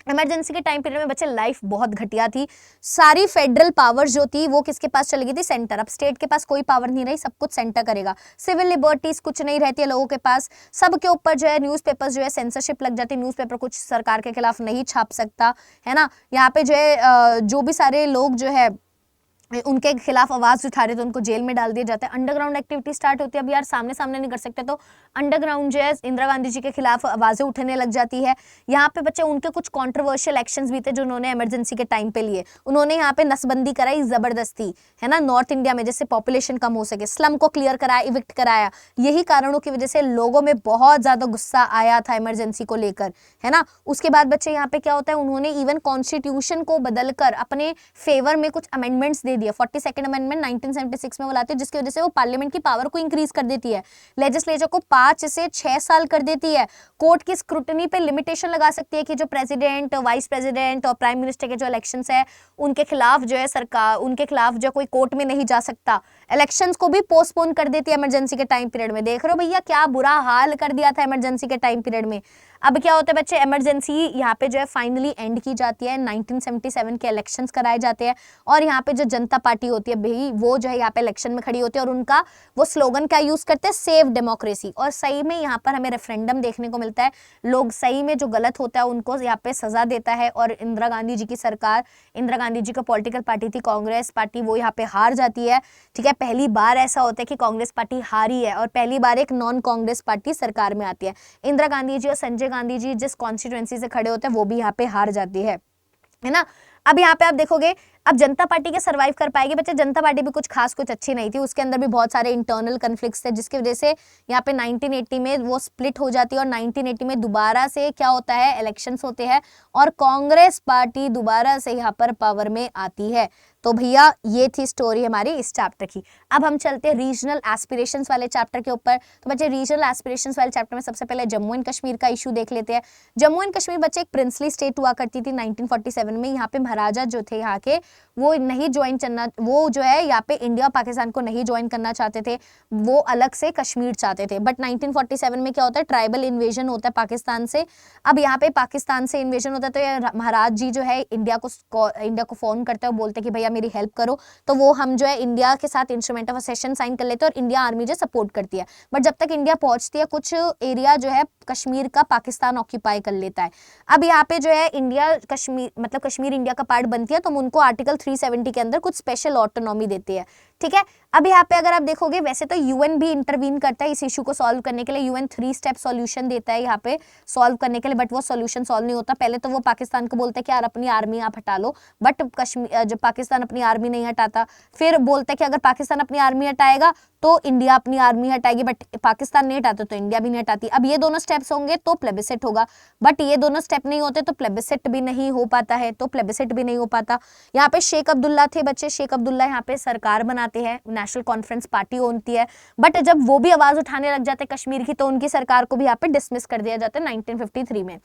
इमरजेंसी के टाइम पीरियड में बच्चे लाइफ बहुत घटिया थी। सारी फेडरल पावर्स जो थी वो किसके पास चली गई थी, सेंटर। अब स्टेट के पास कोई पावर नहीं रही, सब कुछ सेंटर करेगा। सिविल लिबर्टीज कुछ नहीं रहती है लोगों के पास, सबके ऊपर जो है न्यूज़पेपर्स जो है सेंसरशिप लग जाती है, न्यूज़पेपर कुछ सरकार के खिलाफ नहीं छाप सकता, है ना। यहाँ पे जो है जो भी सारे लोग जो है उनके खिलाफ आवाज उठा रहे तो उनको जेल में डाल दिया जाता है। अंडरग्राउंड एक्टिविटी स्टार्ट होती है, अब यार सामने सामने नहीं कर सकते तो अंडरग्राउंड जो है इंदिरा गांधी जी के खिलाफ आवाजें उठने लग जाती है। यहाँ पे बच्चे उनके कुछ कंट्रोवर्शियल एक्शंस भी थे जो उन्होंने इमरजेंसी के टाइम पे लिए। उन्होंने यहाँ पे नसबंदी कराई जबरदस्ती, है ना, नॉर्थ इंडिया में, जैसे पॉपुलेशन कम हो सके, स्लम को क्लियर कराया, इविक्ट कराया। यही कारणों की वजह से लोगों में बहुत ज्यादा गुस्सा आया था इमरजेंसी को लेकर, है ना। उसके बाद बच्चे यहाँ पे क्या होता है, उन्होंने इवन कॉन्स्टिट्यूशन को बदलकर अपने फेवर में कुछ अमेंडमेंट्स दे दिया। 42nd अमेंडमेंट 1976 में वो लाते हैं, जिसकी वजह से वो पार्लियामेंट की पावर को इंक्रीज कर देती है, लेजिस्लेचर को 5 से 6 साल कर देती है। कोर्ट की स्क्रूटनी पे लिमिटेशन लगा सकती है कि जो प्रेसिडेंट, वाइस प्रेसिडेंट और प्राइम मिनिस्टर के जो इलेक्शंस है उनके खिलाफ जो है सरकार, उनके खिलाफ जो कोई कोर्ट में नहीं जा सकता। इलेक्शंस को भी पोस्टपोन कर देती है इमरजेंसी के टाइम पीरियड में। देख रहे हो भैया क्या बुरा हाल कर दिया था इमरजेंसी के टाइम पीरियड में। अब क्या होता है बच्चे, इमरजेंसी यहाँ पे जो है फाइनली एंड की जाती है, 1977 के इलेक्शंस कराए जाते हैं और यहाँ पे जो जनता पार्टी होती है भाई वो जो है यहाँ पे इलेक्शन में खड़ी होती है और उनका वो स्लोगन क्या यूज करते हैं, सेव डेमोक्रेसी। और सही में यहाँ पर हमें रेफरेंडम देखने को मिलता है, लोग सही में जो गलत होता है उनको यहाँ पे सजा देता है और इंदिरा गांधी जी की सरकार, इंदिरा गांधी जी का पॉलिटिकल पार्टी थी कांग्रेस पार्टी, वो यहाँ पे हार जाती है। ठीक है, पहली बार ऐसा होता है कि कांग्रेस पार्टी हारी है और पहली बार एक नॉन कांग्रेस पार्टी सरकार में आती है। इंदिरा गांधी जी और संजय गांधी जी जिस कॉन्स्टिट्यूएंसी से खड़े होते हैं वो भी यहाँ पे हार जाती है ना। अब यहाँ पे आप देखोगे अब जनता पार्टी के सरवाइव कर पाएगी बच्चे, जनता पार्टी भी कुछ खास कुछ अच्छी नहीं थी, उसके अंदर भी बहुत सारे इंटरनल कन्फ्लिक्ट्स थे जिसकी वजह से यहाँ पे 1980 में वो स्प्लिट हो जाती है और 1980 में दोबारा से क्या होता है, इलेक्शंस होते हैं और कांग्रेस पार्टी दोबारा से यहाँ पर पावर में आती है। तो भैया ये थी स्टोरी हमारी इस चैप्टर की। अब हम चलते हैं रीजनल एस्पिरेशंस वाले चैप्टर के ऊपर। तो बच्चे रीजनल एस्पिरेशंस वाले चैप्टर में सबसे पहले जम्मू एंड कश्मीर का इशू देख लेते हैं। जम्मू एंड कश्मीर बच्चे एक प्रिंसली स्टेट हुआ करती थी 1947 में। यहाँ पे महाराजा जो थे यहाँ के वो नहीं ज्वाइन करना, वो जो है यहाँ पे इंडिया पाकिस्तान को नहीं ज्वाइन करना चाहते थे, वो अलग से कश्मीर चाहते थे। बट 1947 में क्या होता है, ट्राइबल इन्वेजन होता है पाकिस्तान से। अब यहाँ पे पाकिस्तान से इन्वेजन होता है तो ये महाराज जी जो है इंडिया को फोन करते हैं, बोलते हैं कि भैया मेरी हेल्प करो, तो वो हम जो है इंडिया के साथ इंस्ट्रूमेंट ऑफ असेशन साइन कर लेते हैं और इंडिया आर्मी जो सपोर्ट करती है। बट जब तक इंडिया पहुंचती है कुछ एरिया जो है कश्मीर का पाकिस्तान ऑक्यूपाई कर लेता है। अब यहाँ पे जो है इंडिया कश्मीर मतलब कश्मीर इंडिया का पार्ट बनती है तो उनको आर्टिकल 370 के अंदर कुछ स्पेशल ऑटोनॉमी देती है। ठीक है, अब यहाँ पे अगर आप देखोगे वैसे तो यूएन भी इंटरवीन करता है इस इशू को सॉल्व करने के लिए, यूएन 3 स्टेप सॉल्यूशन देता है यहाँ पे सॉल्व करने के लिए, बट वो सॉल्यूशन सॉल्व नहीं होता। पहले तो वो पाकिस्तान को बोलते हैं कि यार अपनी आर्मी आप हटा लो, बट कश्मीर जब पाकिस्तान अपनी आर्मी नहीं हटाता फिर बोलता है कि अगर पाकिस्तान अपनी आर्मी हटाएगा तो इंडिया अपनी आर्मी हटाएगी, बट पाकिस्तान नहीं हटाता तो इंडिया भी नहीं हटाती। अब ये दोनों स्टेप्स होंगे तो प्लेबिसेट होगा, बट ये दोनों स्टेप नहीं होते तो प्लेबिसेट भी नहीं हो पाता है, तो प्लेबिसेट भी नहीं हो पाता। यहाँ पे शेख अब्दुल्ला थे बच्चे, शेख अब्दुल्ला यहाँ पे सरकार बनाते हैं, नेशनल कॉन्फ्रेंस पार्टी होती है, बट जब वो भी आवाज उठाने लग जाते हैं कश्मीर की तो उनकी सरकार को भी यहाँ पे डिसमिस कर दिया जाता है 1953 में।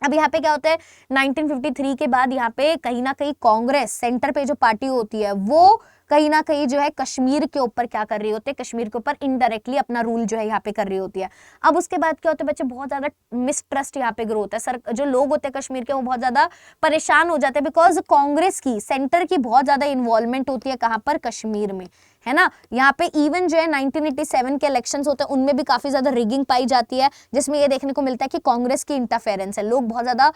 अब यहाँ पे क्या होता है 1953 के बाद यहाँ पे कहीं ना कहीं कांग्रेस सेंटर पे जो पार्टी होती है वो कहीं ना कहीं जो है कश्मीर के ऊपर क्या कर रही होती है, कश्मीर के ऊपर इनडायरेक्टली अपना रूल जो है यहाँ पे कर रही होती है। अब उसके बाद क्या होता है बच्चे, बहुत ज्यादा मिसट्रस्ट यहाँ पे ग्रो होता है। सर जो लोग होते हैं कश्मीर के वो बहुत ज्यादा परेशान हो जाते हैं बिकॉज कांग्रेस की सेंटर की बहुत ज्यादा इन्वॉल्वमेंट होती है कहाँ पर, कश्मीर में, है ना। यहाँ पे इवन जो है 1987 के इलेक्शंस होते हैं उनमें भी काफी ज्यादा रिगिंग पाई जाती है जिसमें ये देखने को मिलता है कि कांग्रेस की इंटरफेरेंस है। लोग बहुत ज्यादा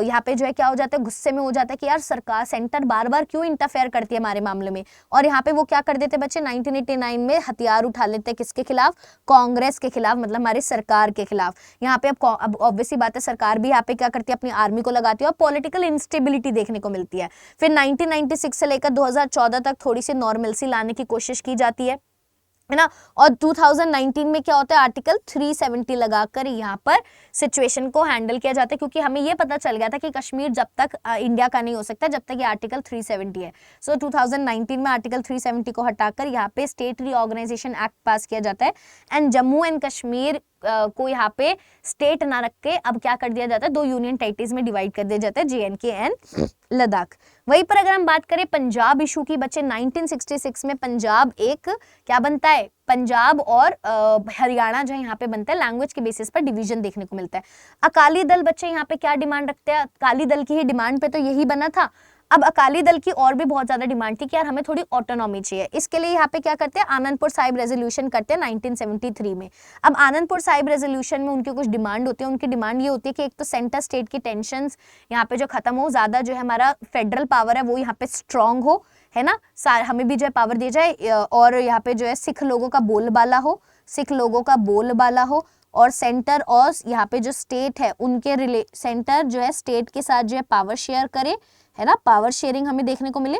यहाँ पे जो है क्या हो जाता है, गुस्से में हो जाता है कि यार सरकार सेंटर बार बार क्यों इंटरफेयर करती है हमारे मामले में। और यहाँ पे वो क्या कर देते बच्चे 1989 में हथियार उठा लेते हैं किसके खिलाफ, कांग्रेस के खिलाफ, मतलब हमारी सरकार के खिलाफ। यहाँ पे अब ऑब्वियसली बात है सरकार भी यहाँ पे क्या करती है, अपनी आर्मी को लगाती है और पॉलिटिकल इंस्टेबिलिटी देखने को मिलती है। फिर 1996 से लेकर 2014 तक थोड़ी सी नॉर्मलसी लाने की कोशिश की जाती है ना। और 2019 में क्या होता है, आर्टिकल 370 लगाकर यहाँ पर सिचुएशन को हैंडल किया जाता है क्योंकि हमें ये पता चल गया था कि कश्मीर जब तक इंडिया का नहीं हो सकता जब तक ये आर्टिकल 370 है। सो 2019 में आर्टिकल 370 को हटाकर यहाँ पे स्टेट रीऑर्गेनाइजेशन एक्ट पास किया जाता है एंड जम्मू एंड कश्मीर को यहाँ पे स्टेट ना रख के अब क्या कर दिया जाता है, 2 यूनियन टेरिटरीज में डिवाइड कर दिया जाता है, JNK एंड लद्दाख। वहीं पर अगर हम बात करें पंजाब इशू की बच्चे, 1966 में पंजाब एक क्या बनता है, पंजाब और हरियाणा जो है यहाँ पे बनता है, लैंग्वेज के बेसिस पर डिवीजन देखने को मिलता है। अकाली दल बच्चे यहाँ पे क्या डिमांड रखते हैं, अकाली दल की ही डिमांड पे तो यही बना था। अब अकाली दल की और भी बहुत ज्यादा डिमांड थी कि यार हमें थोड़ी ऑटोनॉमी चाहिए, इसके लिए यहाँ पे क्या करते हैं, आनंदपुर साहिब रेजोल्यूशन करते हैं 1973 में। अब आनंदपुर साहिब रेजोल्यूशन में उनकी कुछ डिमांड होती है, उनकी डिमांड ये होती है कि एक तो सेंटर स्टेट की टेंशंस यहाँ पे जो खत्म हो, ज्यादा जो है हमारा फेडरल पावर है वो यहाँ पे स्ट्रांग हो, है ना, हमें भी जो है पावर दिया जाए और यहाँ पे जो है सिख लोगों का बोलबाला हो, सिख लोगों का बोलबाला हो और सेंटर और यहाँ पे जो स्टेट है उनके सेंटर जो है स्टेट के साथ जो है पावर शेयर करे, है ना, पावर शेयरिंग हमें देखने को मिले।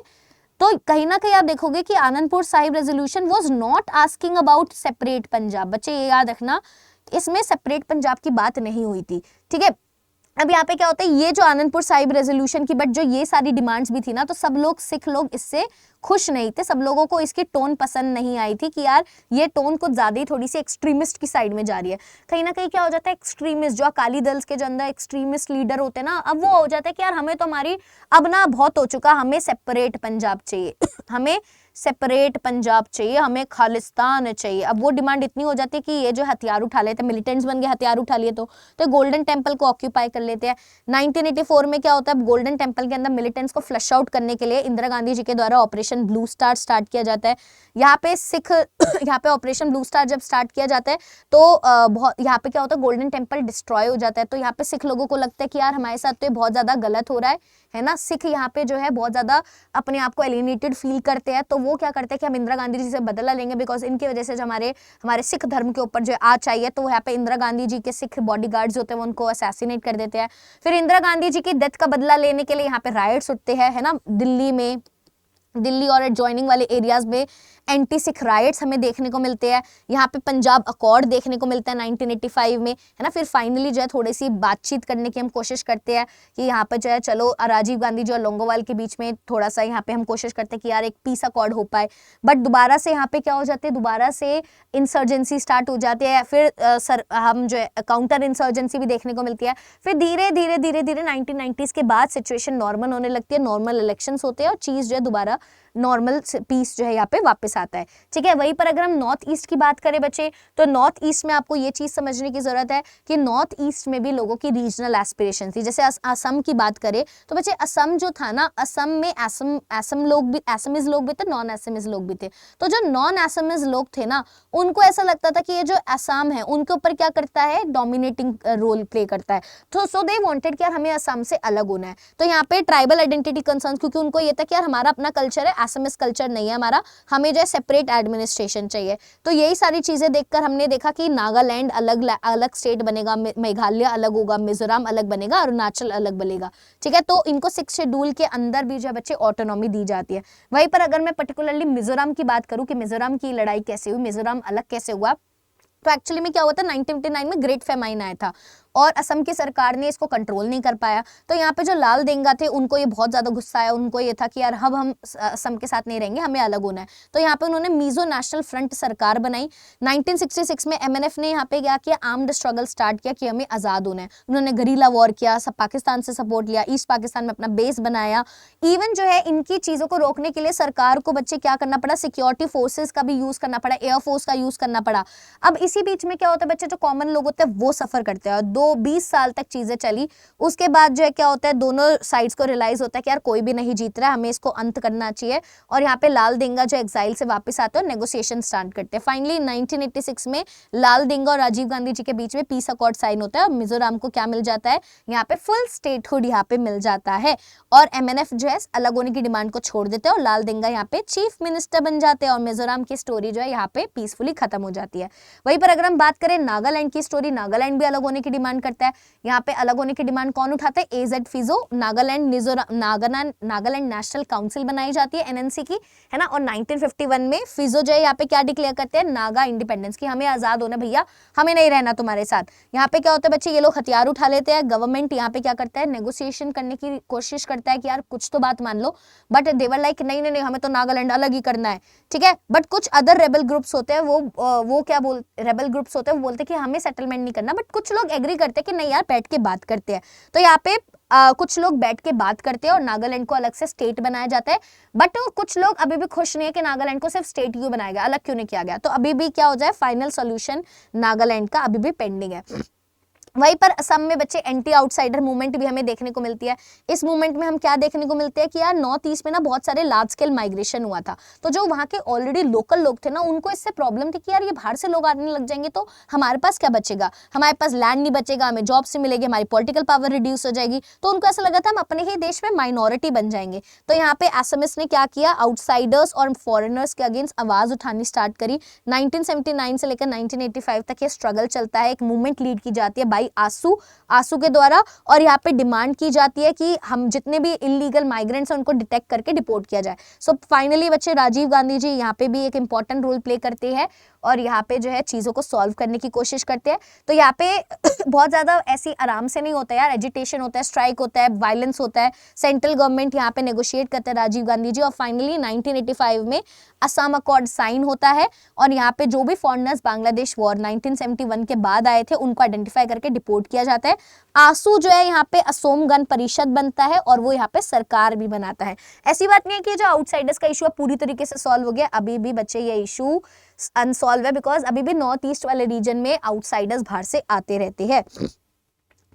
तो कहीं ना कहीं आप देखोगे कि Anandpur Sahib resolution was not asking about separate Punjab, बच्चे ये याद रखना, इसमें सेपरेट पंजाब की बात नहीं हुई थी। ठीक है, अब यहाँ पे क्या होता है, ये जो आनंदपुर साहिब रेजोल्यूशन की बट जो ये सारी डिमांड्स भी थी ना, तो सब लोग सिख लोग इससे खुश नहीं थे, सब लोगों को इसकी टोन पसंद नहीं आई थी कि यार ये टोन कुछ ज्यादा ही थोड़ी सी एक्सट्रीमिस्ट की साइड में जा रही है। कहीं ना कहीं क्या हो जाता है, एक्सट्रीमिस्ट जो अकाली दल के जो अंदर एक्सट्रीमिस्ट लीडर होते हैं ना, अब वो हो जाता है कि यार हमें तो हमारी अब ना बहुत हो चुका, हमें सेपरेट पंजाब चाहिए हमें सेपरेट पंजाब चाहिए, हमें खालिस्तान चाहिए। अब वो डिमांड इतनी हो जाती है कि ये जो हथियार उठा लेते हैं, मिलिटेंट्स बन गए, हथियार उठा लिए तो गोल्डन टेम्पल को ऑक्यूपाई कर लेते हैं। 1984 में क्या होता है, गोल्डन टेम्पल के अंदर मिलिटेंट्स को फ्लश आउट करने के लिए इंदिरा गांधी जी के द्वारा ऑपरेशन ब्लू स्टार स्टार्ट किया जाता है। यहाँ पे सिख यहाँ पे ऑपरेशन ब्लू स्टार जब स्टार्ट किया जाता है तो बहुत यहाँ पे क्या होता है, गोल्डन टेम्पल डिस्ट्रॉय हो जाता है। तो यहाँ पे सिख लोगों को लगता है कि यार हमारे साथ तो ये बहुत ज्यादा गलत हो रहा है ना। सिख यहाँ पे जो है बहुत ज्यादा अपने आप को एलिनेटेड फील करते हैं। तो वो क्या करते हैं कि हम इंदिरा गांधी जी से बदला लेंगे, बिकॉज इनकी वजह से जो हमारे सिख धर्म के ऊपर जो आज चाहिए, तो यहाँ पे इंदिरा गांधी जी के सिख बॉडीगार्ड्स होते हैं वो उनको असैसिनेट कर देते हैं। फिर इंदिरा गांधी जी की डेथ का बदला लेने के लिए यहाँ पे राइट्स उठते हैं, है ना। दिल्ली और एडजॉइनिंग वाले एरियाज में एंटी सिख राइट्स हमें देखने को मिलते हैं। यहाँ पे पंजाब अकॉर्ड देखने को मिलता है 1985 में, है ना। फिर फाइनली जो है थोड़ी सी बातचीत करने की हम कोशिश करते हैं कि यहाँ पे जो है चलो राजीव गांधी जी और लोंगोवाल के बीच में थोड़ा सा यहाँ पे हम कोशिश करते हैं कि यार एक पीस अकॉर्ड हो पाए। बट दोबारा से यहाँ पे क्या हो जाते हैं, दोबारा से इंसर्जेंसी स्टार्ट हो जाती है। फिर हम जो है काउंटर इंसर्जेंसी भी देखने को मिलती है। फिर धीरे धीरे 1990s के बाद सिचुएशन नॉर्मल होने लगती है, नॉर्मल इलेक्शंस होते हैं और चीज जो है दोबारा नॉर्मल पीस जो है यहाँ पे वापस आता है, ठीक है। वहीं पर अगर हम नॉर्थ ईस्ट की बात करें बच्चे, तो नॉर्थ ईस्ट में आपको ये चीज समझने की जरूरत है कि नॉर्थ ईस्ट में भी लोगों की रीजनल एस्पिरेशन थी। जैसे असम की बात करें तो बच्चे असम जो था ना, असम में असम लोग भी, एसमीज लोग भी थे, नॉन एसमीज लोग भी थे। तो जो नॉन एसमीज लोग थे ना, उनको ऐसा लगता था कि ये जो असम है उनके ऊपर क्या करता है, डोमिनेटिंग रोल प्ले करता है। तो सो दे वांटेड कि यार हमें असम से अलग होना है। तो यहाँ पे ट्राइबल आइडेंटिटी कंसर्न, क्योंकि उनको ये था कि यार हमारा अपना कल्चर है, असमिस कल्चर नहीं है हमारा, हमें जो है सेपरेट एडमिनिस्ट्रेशन चाहिए। तो यही सारी चीजें देखकर हमने देखा कि नागालैंड अलग स्टेट बनेगा, मेघालय अलग होगा, मिजोरम अलग बनेगा, अरुणाचल अलग बनेगा, ठीक है। तो इनको 6 शेड्यूल के अंदर भी जो बच्चे ऑटोनॉमी दी जाती है। वहीं पर अगर मैं पर्टिकुलरली मिजोरम की बात करूं कि मिजोरम की लड़ाई कैसे हुई, मिजोरम अलग कैसे हुआ, तो एक्चुअली में क्या हुआ था, 1959 में ग्रेट फेमाइन आया था और असम की सरकार ने इसको कंट्रोल नहीं कर पाया। तो यहाँ पे जो लाल देंगा थे उनको ये बहुत ज्यादा गुस्सा आया, उनको ये था कि यार अब हम असम के साथ नहीं रहेंगे, हमें अलग होना है। तो यहाँ पे उन्होंने मिजो नेशनल फ्रंट सरकार बनाई। 1966 में MNF ने यहाँ पे क्या किया, आर्म्ड स्ट्रगल स्टार्ट किया कि हमें आजाद होना है। उन्होंने गरीला वॉर किया, सब पाकिस्तान से सपोर्ट लिया, ईस्ट पाकिस्तान में अपना बेस बनाया। इवन जो है इनकी चीजों को रोकने के लिए सरकार को बच्चे क्या करना पड़ा, सिक्योरिटी फोर्सेज का भी यूज करना पड़ा, एयरफोर्स का यूज करना पड़ा। अब इसी बीच में क्या होता है बच्चे, जो कॉमन लोग होते हैं वो सफर करते हैं। 20 साल तक चीजें चली। उसके बाद जो है क्या होता है, दोनों साइड्स को रियलाइज होता है कि यार कोई भी नहीं जीत रहा है, हमें इसको अंत करना चाहिए। और यहाँ पे लाल देंगा जो एग्जाइल से वापस आते हैं और नेगोशिएशन स्टार्ट करते हैं। फाइनली 1986 में लाल देंगा और राजीव गांधी जी के बीच में पीस अकॉर्ड साइन होता है और मिजोरम को क्या मिल जाता है, यहाँ पे फुल स्टेटहुड यहाँ पे मिल जाता है। और MNF जो है अलग होने की डिमांड को छोड़ देते हैं और लाल देंगा यहाँ पे चीफ मिनिस्टर बन जाते हैं और मिजोरम की स्टोरी जो है यहाँ पे पीसफुली खत्म हो जाती है। वहीं पर अगर हम बात करें नागालैंड की स्टोरी, नागालैंड भी अलग होने की डिमांड करता है। यहाँ पे अलग होने की डिमांड कौन उठाता है, AZ फिजो, नागालैंड नेशनल काउंसिल बनाई जाती है NNC की, है ना। और 1951 में फिजो जो है यहाँ पे क्या डिक्लेयर करते हैं, नागा इंडिपेंडेंस की, हमें आजाद होना भैया, हमें नहीं रहना तुम्हारे साथ। यहाँ पे क्या होता है बच्चे, ये लोग हथियार उठा लेते हैं। गवर्नमेंट यहाँ पे क्या करता है, नेगोशिएशन करने की कोशिश करता है कि यार कुछ तो बात मान लो, बट देवर लाइक नहीं नहीं नहीं, हमें तो नागालैंड अलग ही करना है, ठीक है। बट कुछ अदर रेबल ग्रुप्स होते हैं, वो क्या रेबल ग्रुप्स होते हैं, वो बोलते हैं कि हमें सेटलमेंट नहीं करना। बट कुछ लोग एग्री करते हैं कि नहीं यार बैठ के बात करते हैं। तो यहाँ पे कुछ लोग बैठ के बात करते हैं और नागालैंड को अलग से स्टेट बनाया जाता है। बट कुछ लोग अभी भी खुश नहीं है कि नागालैंड को सिर्फ स्टेट क्यों बनाया गया, अलग क्यों नहीं किया गया। तो अभी भी क्या हो जाए, फाइनल सॉल्यूशन नागालैंड का अभी भी पेंडिंग है। वहीं पर असम में बच्चे एंटी आउटसाइडर मूवमेंट भी हमें देखने को मिलती है। इस मूवमेंट में हम क्या देखने को मिलते हैं कि यार नॉर्थ ईस्ट में ना बहुत सारे लार्ज स्केल माइग्रेशन हुआ था। तो जो वहाँ के ऑलरेडी लोकल लोग थे ना, उनको इससे प्रॉब्लम थी कि यार ये बाहर से लोग आने लग जाएंगे तो हमारे पास क्या बचेगा, हमारे पास लैंड नहीं बचेगा, हमें जॉब से मिलेगी, हमारी पॉलिटिकल पावर रिड्यूस हो जाएगी। तो उनको ऐसा लगा था हम अपने ही देश में माइनॉरिटी बन जाएंगे। तो यहाँ पे असमिस ने क्या किया, आउटसाइडर्स और फॉरेनर्स के अगेंस्ट आवाज उठानी स्टार्ट करी। 1979 से लेकर 1985 तक ये स्ट्रगल चलता है। एक मूवमेंट लीड की जाती है बाई आसू के द्वारा और यहाँ पे डिमांड की जाती है कि हम जितने भी इलीगल माइग्रेंट्स हैं उनको डिटेक्ट करके डिपोर्ट किया जाए। सो फाइनली बच्चे राजीव गांधी जी यहाँ पे भी एक इंपॉर्टेंट रोल प्ले करते हैं और यहाँ पे जो है चीजों को सॉल्व करने की कोशिश करते हैं। तो यहाँ पे बहुत ज्यादा ऐसी आराम से नहीं होता यार, एजिटेशन होता है, स्ट्राइक होता है, वायलेंस होता है। सेंट्रल गवर्नमेंट यहाँ पे नेगोशिएट करता है राजीव गांधी जी और फाइनली 1985 में असम अकॉर्ड साइन होता है और यहाँ पे जो भी फॉरेनर्स बांग्लादेश वॉर 1971 के बाद आए थे उनको आइडेंटिफाई करके डिपोर्ट किया जाता है। आसू जो है यहाँ पे असोम गण परिषद बनता है और वो यहाँ पे सरकार भी बनाता है। ऐसी बात नहीं है कि जो आउटसाइडर्स का इशू है पूरी तरीके से सॉल्व हो गया, अभी भी बच्चे ये इशू अनसॉल्व है, बिकॉज अभी भी नॉर्थ ईस्ट वाले रीजन में आउटसाइडर्स बाहर से आते रहते हैं।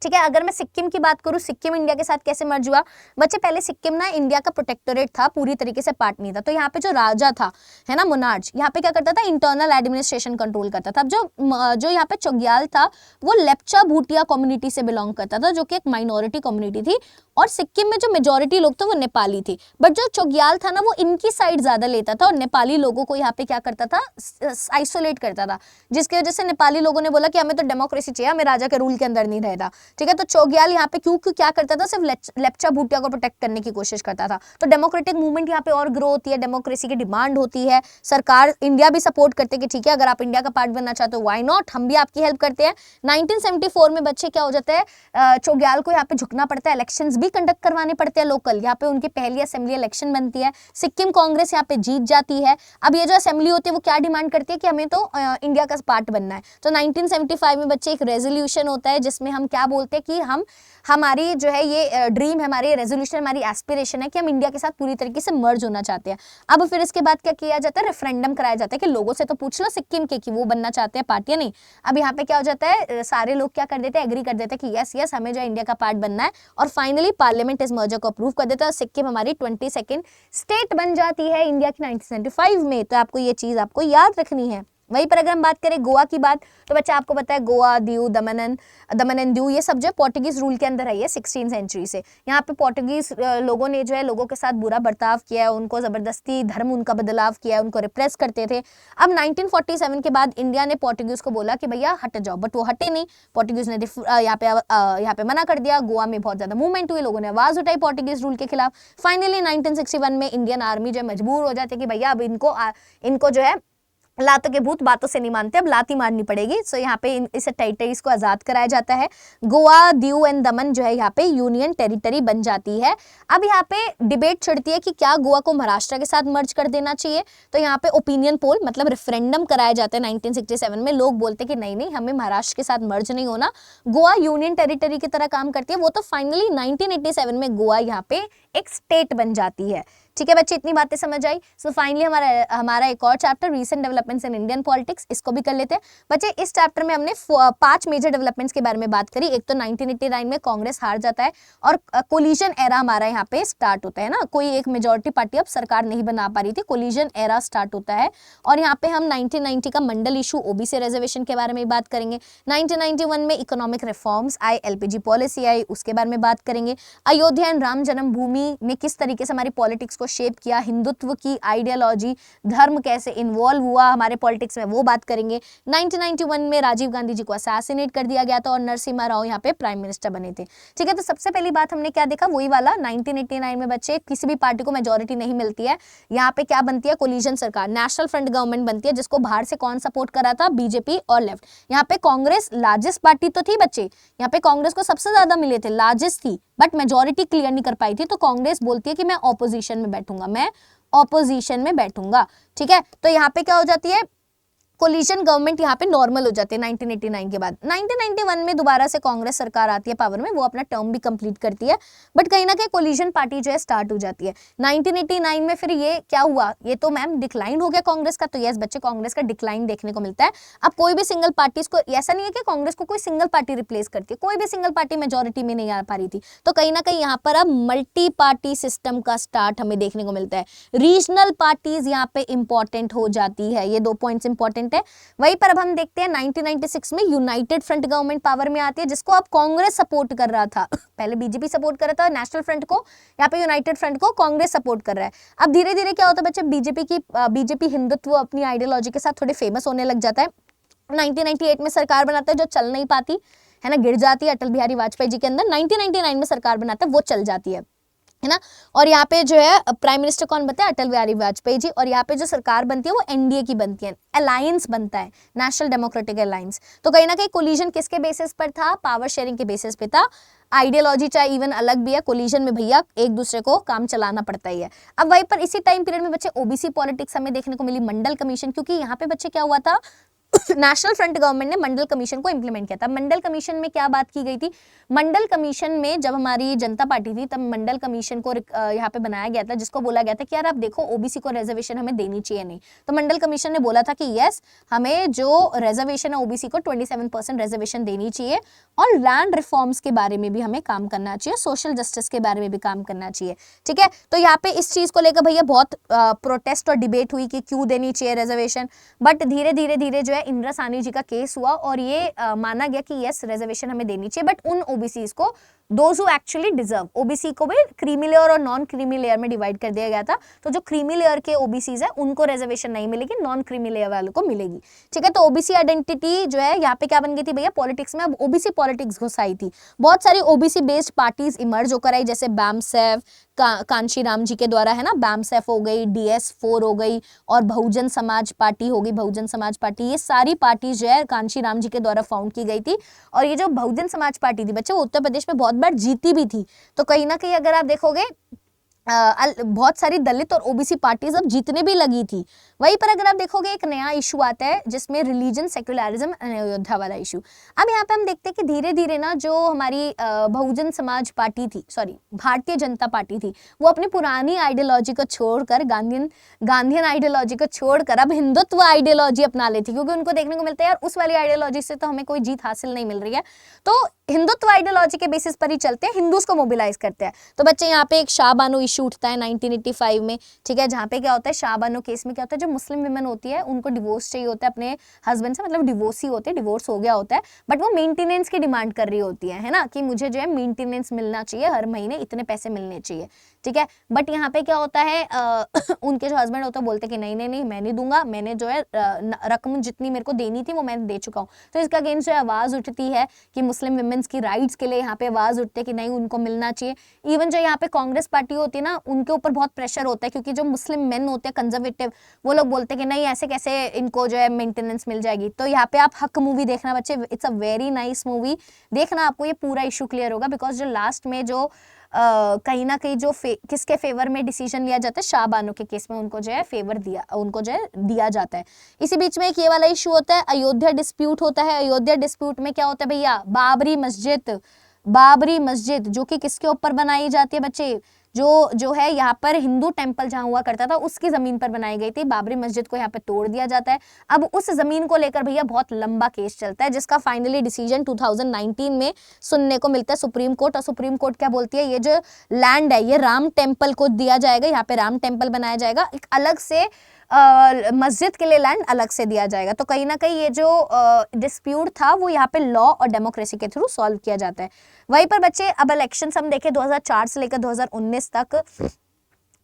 ठीक है, अगर मैं सिक्किम की बात करूं, सिक्किम इंडिया के साथ कैसे मर्ज हुआ बच्चे, पहले सिक्किम ना इंडिया का प्रोटेक्टोरेट था, पूरी तरीके से पार्ट नहीं था। तो यहाँ पे जो राजा था है ना, मोनार्च, यहाँ पे क्या करता था, इंटरनल एडमिनिस्ट्रेशन कंट्रोल करता था। अब जो यहाँ पे चोग्याल था वो लेप्चा भूटिया कम्युनिटी से बिलोंग करता था, जो कि एक माइनॉरिटी कम्युनिटी थी, और सिक्किम में जो मेजोरिटी लोग थे वो नेपाली थे। बट जो चोग्याल था ना वो इनकी साइड ज्यादा लेता था और नेपाली लोगों को यहाँ पे क्या करता था, आइसोलेट करता था, जिसकी वजह से नेपाली लोगों ने बोला कि हमें तो डेमोक्रेसी चाहिए, हमें राजा के रूल के अंदर नहीं रहता। ठीक है, तो चोग्याल यहाँ पे क्यों क्या करता था, सिर्फ लेप्चा भूटिया को प्रोटेक्ट करने की कोशिश करता था। तो डेमोक्रेटिक मूवमेंट यहाँ पे और ग्रो होती है, डेमोक्रेसी की डिमांड होती है, सरकार इंडिया भी सपोर्ट करते कि ठीक है अगर आप इंडिया का पार्ट बनना चाहते हो व्हाई नॉट, हम भी आपकी हेल्प करते हैं। 1974 में बच्चे क्या हो जाता है, चोग्याल को यहाँ पे झुकना पड़ता है, इलेक्शंस भी कंडक्ट करवाने पड़ते हैं लोकल, यहाँ पे उनकी पहली असेंबली इलेक्शन बनती है, सिक्किम कांग्रेस यहाँ पे जीत जाती है। अब ये जो असेंबली होती है वो क्या डिमांड करती है कि हमें तो इंडिया का पार्ट बनना है। तो 1975 में बच्चे एक रेजोल्यूशन होता है जिसमें हम क्या बोलते हैं कि हमारी जो है ये ड्रीम है, हमारी रेजोल्यूशन, हमारी एस्पिरेशन है कि हम इंडिया के साथ पूरी तरीके से मर्ज होना चाहते हैं। अब फिर इसके बाद क्या किया जाता है, रेफरेंडम कराया जाता है कि लोगों से तो पूछ लो सिक्किम के कि वो बनना चाहते हैं पार्ट या नहीं। अब यहाँ पे क्या हो जाता है, सारे लोग क्या कर देते हैं, एग्री कर देते हैं कि यस यस हमें जो है इंडिया का पार्ट बनना है, और फाइनली पार्लियामेंट इस मर्जर को अप्रूव कर देता है। सिक्किम हमारी 22nd स्टेट बन जाती है इंडिया की 1975 में। तो आपको ये चीज आपको याद रखनी है। वहीं पर अगर हम बात करें गोवा की बात, तो बच्चा आपको पता है गोवा, दीव, दमन एंड दीव ये सब जो है पोर्टुगीज रूल के अंदर है, ये 16th सेंचुरी से। यहाँ पे पोर्टुगीज लोगों ने जो है लोगों के साथ बुरा बर्ताव किया है, उनको जबरदस्ती धर्म उनका बदलाव किया है, उनको रिप्रेस करते थे। अब 1947 के बाद इंडिया ने पोर्टुगीज को बोला कि भैया हट जाओ, बट वो हटे नहीं। पोर्टुगीज ने यहाँ पे मना कर दिया। गोवा में बहुत ज्यादा मूवमेंट हुई, लोगों ने आवाज उठाई पोर्टुगीज रूल के खिलाफ। फाइनली 1961 में इंडियन आर्मी जो है मजबूर हो जाती है कि भैया अब इनको जो है लातों के भूत बातों से नहीं मानते, अब लात ही मारनी पड़ेगी। सो यहाँ पे इस टेरिटरीज को आजाद कराया जाता है। गोवा, दीव एंड दमन जो है यहाँ पे यूनियन टेरिटरी बन जाती है। अब यहाँ पे डिबेट छिड़ती है कि क्या गोवा को महाराष्ट्र के साथ मर्ज कर देना चाहिए। तो यहाँ पे ओपिनियन पोल मतलब रेफरेंडम कराया जाता है 1967 में। लोग बोलते हैं कि नहीं नहीं हमें महाराष्ट्र के साथ मर्ज नहीं होना, गोवा यूनियन टेरिटरी की तरह काम करती है। वो तो फाइनली 1987 में गोवा यहाँ पे एक स्टेट बन जाती है। ठीक है बच्चे, इतनी बातें समझ आई। सो फाइनली हमारा एक और chapter recent developments in Indian politics, इसको भी कर लेते हैं बच्चे। इस चैप्टर में हमने 5 मेजर डेवलपमेंट्स के बारे में बात करी। एक तो 1989 में कांग्रेस हार जाता है और कोलिजन एरा हमारा यहाँ पे स्टार्ट होता है ना, कोई एक मेजोरिटी पार्टी अब सरकार नहीं बना पा रही थी, कोलिजन एरा स्टार्ट होता है। और यहाँ पे हम 1990 का मंडल इशू ओबीसी रिजर्वेशन के बारे में बात करेंगे। 1991 में इकोनॉमिक रिफॉर्म्स आई, एलपीजी पॉलिसी आई, उसके बारे में बात करेंगे। अयोध्या एंड राम जन्मभूमि ने किस तरीके से हमारी पॉलिटिक्स शेप किया, हिंदुत्व की आइडियोलॉजी, धर्म कैसे इन्वॉल्व हुआ हमारे पॉलिटिक्स में, वो बात करेंगे। 1991 में राजीव गांधी जी को असैसिनेट कर दिया गया था और नरसिम्हा राव यहाँ पे प्राइम मिनिस्टर बने थे। ठीक है, तो सबसे पहली बात हमने क्या देखा, वही वाला 1989 में बच्चे किसी भी पार्टी को मेजोरिटी नहीं मिलती है। यहाँ पे क्या बनती है, कोलिजन सरकार, नेशनल फ्रंट गवर्नमेंट बनती है, जिसको बाहर से कौन सपोर्ट करा था, बीजेपी और लेफ्ट। यहाँ पे कांग्रेस लार्जेस्ट पार्टी तो थी बच्चे, यहाँ पे कांग्रेस को सबसे ज्यादा मिले थे, लार्जेस्ट थी, बट मेजोरिटी क्लियर नहीं कर पाई थी। तो कांग्रेस बोलती है कि मैं ऑपोजिशन में बैठूंगा, मैं ऑपोजिशन में बैठूंगा। ठीक है, तो यहाँ पे क्या हो जाती है, कोलिशन गवर्नमेंट यहाँ पे नॉर्मल हो जाती है 1989 के बाद। 1991 में दोबारा से कांग्रेस सरकार आती है पावर में, वो अपना टर्म भी कंप्लीट करती है, बट कहीं ना कहीं कोलिशन पार्टी जो है स्टार्ट हो जाती है 1989 में। फिर ये क्या हुआ, ये तो मैम डिक्लाइन हो गया कांग्रेस का। तो यस बच्चे, कांग्रेस का डिक्लाइन देखने को मिलता है। अब कोई भी सिंगल पार्टी को, ऐसा नहीं है कि कांग्रेस को कोई सिंगल पार्टी रिप्लेस करती है, कोई भी सिंगल पार्टी मेजोरिटी में नहीं आ पा रही थी। तो कहीं ना कहीं यहाँ पर अब मल्टी पार्टी सिस्टम का स्टार्ट हमें देखने को मिलता है। रीजनल पार्टीज यहाँ पे इंपॉर्टेंट हो जाती है, ये 2 पॉइंट्स इंपॉर्टेंट है। वहीं पर अब हम देखते हैं 1996 में यूनाइटेड फ्रंट गवर्नमेंट पावर में आती है, जिसको अब कांग्रेस सपोर्ट कर रहा था। पहले बीजेपी सपोर्ट कर रहा था नेशनल फ्रंट को, यहाँ पे यूनाइटेड फ्रंट को कांग्रेस सपोर्ट कर रहा है। अब धीरे धीरे क्या होता है बच्चे, बीजेपी हिंदुत्व अपनी आइडियोलॉजी के साथ थोड़े फेमस होने लग जाता है। 1998 में सरकार बनाता है जो चल नहीं पाती है ना, गिर जाती है अटल बिहारी वाजपेयी जी के अंदर। 1999 में सरकार बनाता है, वो चल जाती है ना। और यहाँ पे जो है प्राइम मिनिस्टर कौन बनता है, अटल बिहारी वाजपेयी जी। और यहाँ पे जो सरकार बनती है वो एनडीए की बनती है, अलायंस बनता है, नेशनल डेमोक्रेटिक अलायंस। तो कहीं ना कहीं कोलिजन किसके बेसिस पर था, पावर शेयरिंग के बेसिस पे था। आइडियोलॉजी चाहे इवन अलग भी है, कोलिजन में भैया एक दूसरे को काम चलाना पड़ता ही है। अब वहीं पर इसी टाइम पीरियड में बच्चे ओबीसी पॉलिटिक्स हमें देखने को मिली, मंडल कमीशन, क्योंकि यहाँ पे बच्चे क्या हुआ था नेशनल फ्रंट गवर्नमेंट ने मंडल कमीशन को इंप्लीमेंट किया था। मंडल कमीशन में क्या बात की गई थी? मंडल कमीशन में जब हमारी जनता पार्टी थी तब मंडल कमीशन को यहाँ पे बनाया गया था, जिसको बोला गया था कि यार आप देखो ओबीसी को रिजर्वेशन हमें देनी चाहिए नहीं। तो मंडल कमीशन ने बोला था कि यस, हमें जो रिजर्वेशन है ओबीसी को 27% रिजर्वेशन देनी चाहिए, और लैंड रिफॉर्म्स के बारे में भी हमें काम करना चाहिए, सोशल जस्टिस के बारे में भी काम करना चाहिए। ठीक है, तो यहाँ पे इस चीज को लेकर भैया बहुत प्रोटेस्ट और डिबेट हुई कि क्यों देनी चाहिए रिजर्वेशन, बट धीरे धीरे जो है इंदिरा साहनी जी का केस हुआ और ये माना गया कि यस रिजर्वेशन हमें देनी चाहिए, बट उन ओबीसी को, those who actually deserve, OBC को भी क्रीमी लेयर और नॉन क्रीमी लेयर में डिवाइड कर दिया गया था। तो जो क्रीमी लेयर के ओबीसीज है उनको रिजर्वेशन नहीं मिलेगी, नॉन क्रीमी लेयर वालों को मिलेगी। ठीक है, तो ओबीसी आइडेंटिटी जो है यहाँ पे क्या बन गई थी भैया, पॉलिटिक्स में अब ओबीसी पॉलिटिक्स घुसाई थी। बहुत सारी ओबीसी बेस्ड पार्टीज इमर्ज होकर आई, जैसे BAMSEF, कांशीराम जी के द्वारा, है ना, BAMSEF हो गई, DS4 हो गई, और बहुजन समाज पार्टी हो गई, बहुजन समाज पार्टी। ये सारी पार्टी जो है कांशीराम जी के द्वारा फाउंड की गई थी। और ये जो बहुजन समाज पार्टी थी बच्चे, वो उत्तर प्रदेश में बहुत बार जीती भी थी। तो कहीं ना कहीं अगर आप देखोगे बहुत सारी दलित और ओबीसी पार्टीज अब जीतने भी लगी थी। वहीं पर अगर आप देखोगे एक नया इशू आता है जिसमें रिलीजन, सेक्युलरिज्म, अयोध्या वाला इशू। अब यहाँ पे हम देखते हैं कि धीरे धीरे ना जो हमारी बहुजन समाज पार्टी थी, सॉरी भारतीय जनता पार्टी थी, वो अपनी पुरानी आइडियोलॉजी को छोड़कर, गांधीयन आइडियोलॉजी को छोड़कर अब हिंदुत्व आइडियोलॉजी अपना लेती, क्योंकि उनको देखने को मिलता है यार उस वाली आइडियोलॉजी से तो हमें कोई जीत हासिल नहीं मिल रही है, तो हिंदुत्व आइडियोलॉजी के बेसिस पर ही चलते हैं, हिंदूज को मोबिलाइज करते हैं। तो बच्चे यहाँ पे एक शाहबानो इशू उठता है 1985 में। ठीक है, जहाँ पे क्या होता है, शाहबानो केस में क्या होता है, जो मुस्लिम विमेन होती है उनको डिवोर्स चाहिए होता है अपने हस्बैंड से, मतलब डिवोर्स ही होते हैं, डिवोर्स हो गया होता है, बट वो मेंटेनेंस की डिमांड कर रही होती है ना, कि मुझे जो है मेंटेनेंस मिलना चाहिए, हर महीने इतने पैसे मिलने चाहिए। ठीक है, बट यहाँ पे क्या होता है, उनके जो हस्बैंड होते हैं बोलते कि नहीं नहीं नहीं, मैं नहीं दूंगा, मैंने जो है रकम जितनी मेरे को देनी थी वो मैंने दे चुका हूँ। तो इसका अगेंस्ट जो है आवाज उठती है कि मुस्लिम विमेन्स की राइट्स के लिए यहाँ पे आवाज उठती है कि नहीं, उनको मिलना चाहिए। इवन जो यहाँ पे कांग्रेस पार्टी होती है ना, उनके ऊपर बहुत प्रेशर होता है, क्योंकि जो मुस्लिम मेन होते हैं कंजर्वेटिव, वो लोग बोलते हैं कि नहीं ऐसे कैसे इनको जो है मेंटेनेंस मिल जाएगी। तो यहाँ पे आप हक मूवी देखना बच्चे, it's a very nice movie, देखना, आपको ये पूरा इशू क्लियर होगा। बिकॉज जो लास्ट में जो कहीं ना कहीं जो किसके फेवर में डिसीजन लिया जाता है, शाहबानो के केस में उनको जो है फेवर दिया, उनको जो है दिया जाता है। इसी बीच में एक ये वाला इशू होता है, अयोध्या डिस्प्यूट होता है। अयोध्या डिस्प्यूट में क्या होता है भैया, बाबरी मस्जिद जो कि किसके ऊपर बनाई जाती है बच्चे, जो है यहाँ पर हिंदू टेंपल जहाँ हुआ करता था उसकी जमीन पर बनाई गई थी। बाबरी मस्जिद को यहाँ पे तोड़ दिया जाता है। अब उस जमीन को लेकर भैया बहुत लंबा केस चलता है, जिसका फाइनली डिसीजन 2019 में सुनने को मिलता है सुप्रीम कोर्ट। और सुप्रीम कोर्ट क्या बोलती है, ये जो लैंड है ये राम टेम्पल को दिया जाएगा, यहाँ पे राम टेम्पल बनाया जाएगा, एक अलग से मस्जिद के लिए लैंड अलग से दिया जाएगा। तो कहीं ना कहीं ये जो डिस्प्यूट था वो यहाँ पे लॉ और डेमोक्रेसी के थ्रू सॉल्व किया जाता है। वहीं पर बच्चे अब इलेक्शन हम देखें 2004 से लेकर 2019 तक,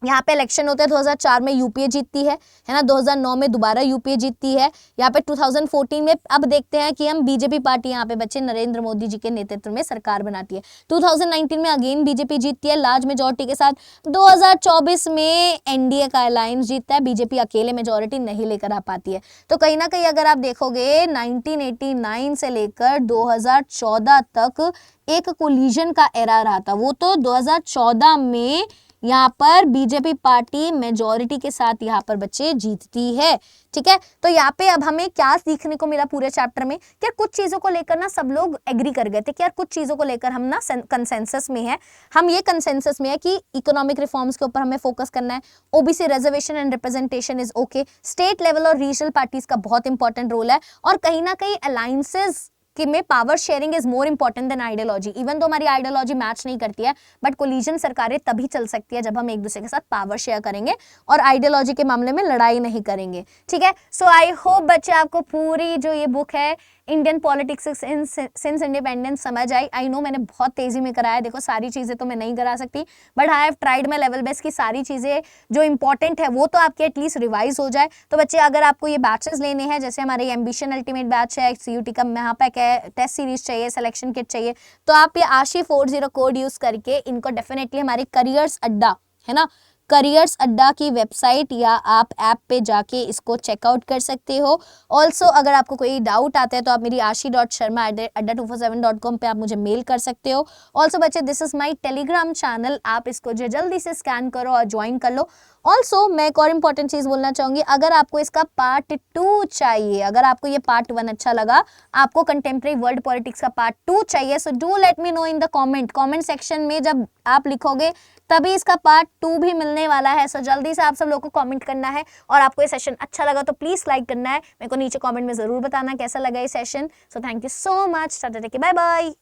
यहाँ पे इलेक्शन होते हैं। 2004 में यूपीए जीतती है ना, 2009 में दोबारा यूपीए जीतती है। यहाँ पे 2014 में अब देखते हैं कि हम बीजेपी पार्टी यहाँ पे बच्चे नरेंद्र मोदी जी के नेतृत्व में सरकार बनाती है। 2019 में अगेन बीजेपी जीतती है लार्ज मेजोरिटी के साथ। 2024 में एनडीए का अलायंस जीतता है, बीजेपी अकेले मेजोरिटी नहीं लेकर आ पाती है। तो कहीं ना कहीं अगर आप देखोगे 1989 से लेकर 2014 तक एक कोलिजन का एरा रहा था। वो तो 2014 में यहाँ पर बीजेपी पार्टी मेजॉरिटी के साथ यहाँ पर बच्चे जीतती है। ठीक है, तो यहाँ पे अब हमें क्या सीखने को मिला पूरे चैप्टर में, कि कुछ चीजों को लेकर ना सब लोग एग्री कर गए थे कि यार कुछ चीजों को लेकर हम ना कंसेंसस में है। हम ये कंसेंसस में है कि इकोनॉमिक रिफॉर्म्स के ऊपर हमें फोकस करना है, OBC reservation and representation is okay, state level और रीजनल पार्टीज का बहुत इंपॉर्टेंट रोल है, और कहीं ना कहीं अलायंसेस कि में power sharing is more important than ideology. Even तो हमारी आइडियोलॉजी मैच नहीं करती है, बट कोलिजन सरकारें तभी चल सकती है जब हम एक दूसरे के साथ पावर शेयर करेंगे और आइडियोलॉजी के मामले में लड़ाई नहीं करेंगे। ठीक है, सो आई होप बच्चे आपको पूरी जो ये बुक है इंडियन पॉलिटिक्स सिंस इंडिपेंडेंस समझ आई। आई नो मैंने बहुत तेजी में कराया, देखो सारी चीजें तो मैं नहीं करा सकती, but I have tried my level best की सारी चीजें जो इंपॉर्टेंट है वो तो आपके एटलीस्ट रिवाइज हो जाए। तो बच्चे अगर आपको ये बैचेस लेने हैं, जैसे हमारे एम्बिशन अल्टीमेट बैच है, CUT का महापैक है, टेस्ट सीरीज चाहिए, सिलेक्शन किट चाहिए, तो आप ये आशी 40 कोड यूज करके इनको डेफिनेटली हमारे करियर्स अड्डा है ना, करियर्स अड्डा की वेबसाइट या आप ऐप पे जाके इसको चेकआउट कर सकते हो। ऑल्सो अगर आपको कोई डाउट आता है तो आप मेरी ashi.sharma@247.com पे आप मुझे मेल कर सकते हो। ऑल्सो बच्चे this is my Telegram channel, आप इसको जो जल्दी से स्कैन करो और ज्वाइन कर लो। ऑल्सो मैं एक और इम्पॉर्टेंट चीज बोलना चाहूंगी, अगर आपको इसका पार्ट 2 चाहिए, अगर आपको ये पार्ट 1 अच्छा लगा, आपको कंटेम्प्रेरी वर्ल्ड पॉलिटिक्स का पार्ट 2 चाहिए, so do let me know in the comment section में जब आप लिखोगे तभी इसका पार्ट 2 भी मिलने वाला है। सो जल्दी से आप सब लोगों को कमेंट करना है, और आपको ये सेशन अच्छा लगा तो प्लीज लाइक करना है। मेरे को नीचे कमेंट में जरूर बताना कैसा लगा ये session. So thank you so much, tata take care, bye bye.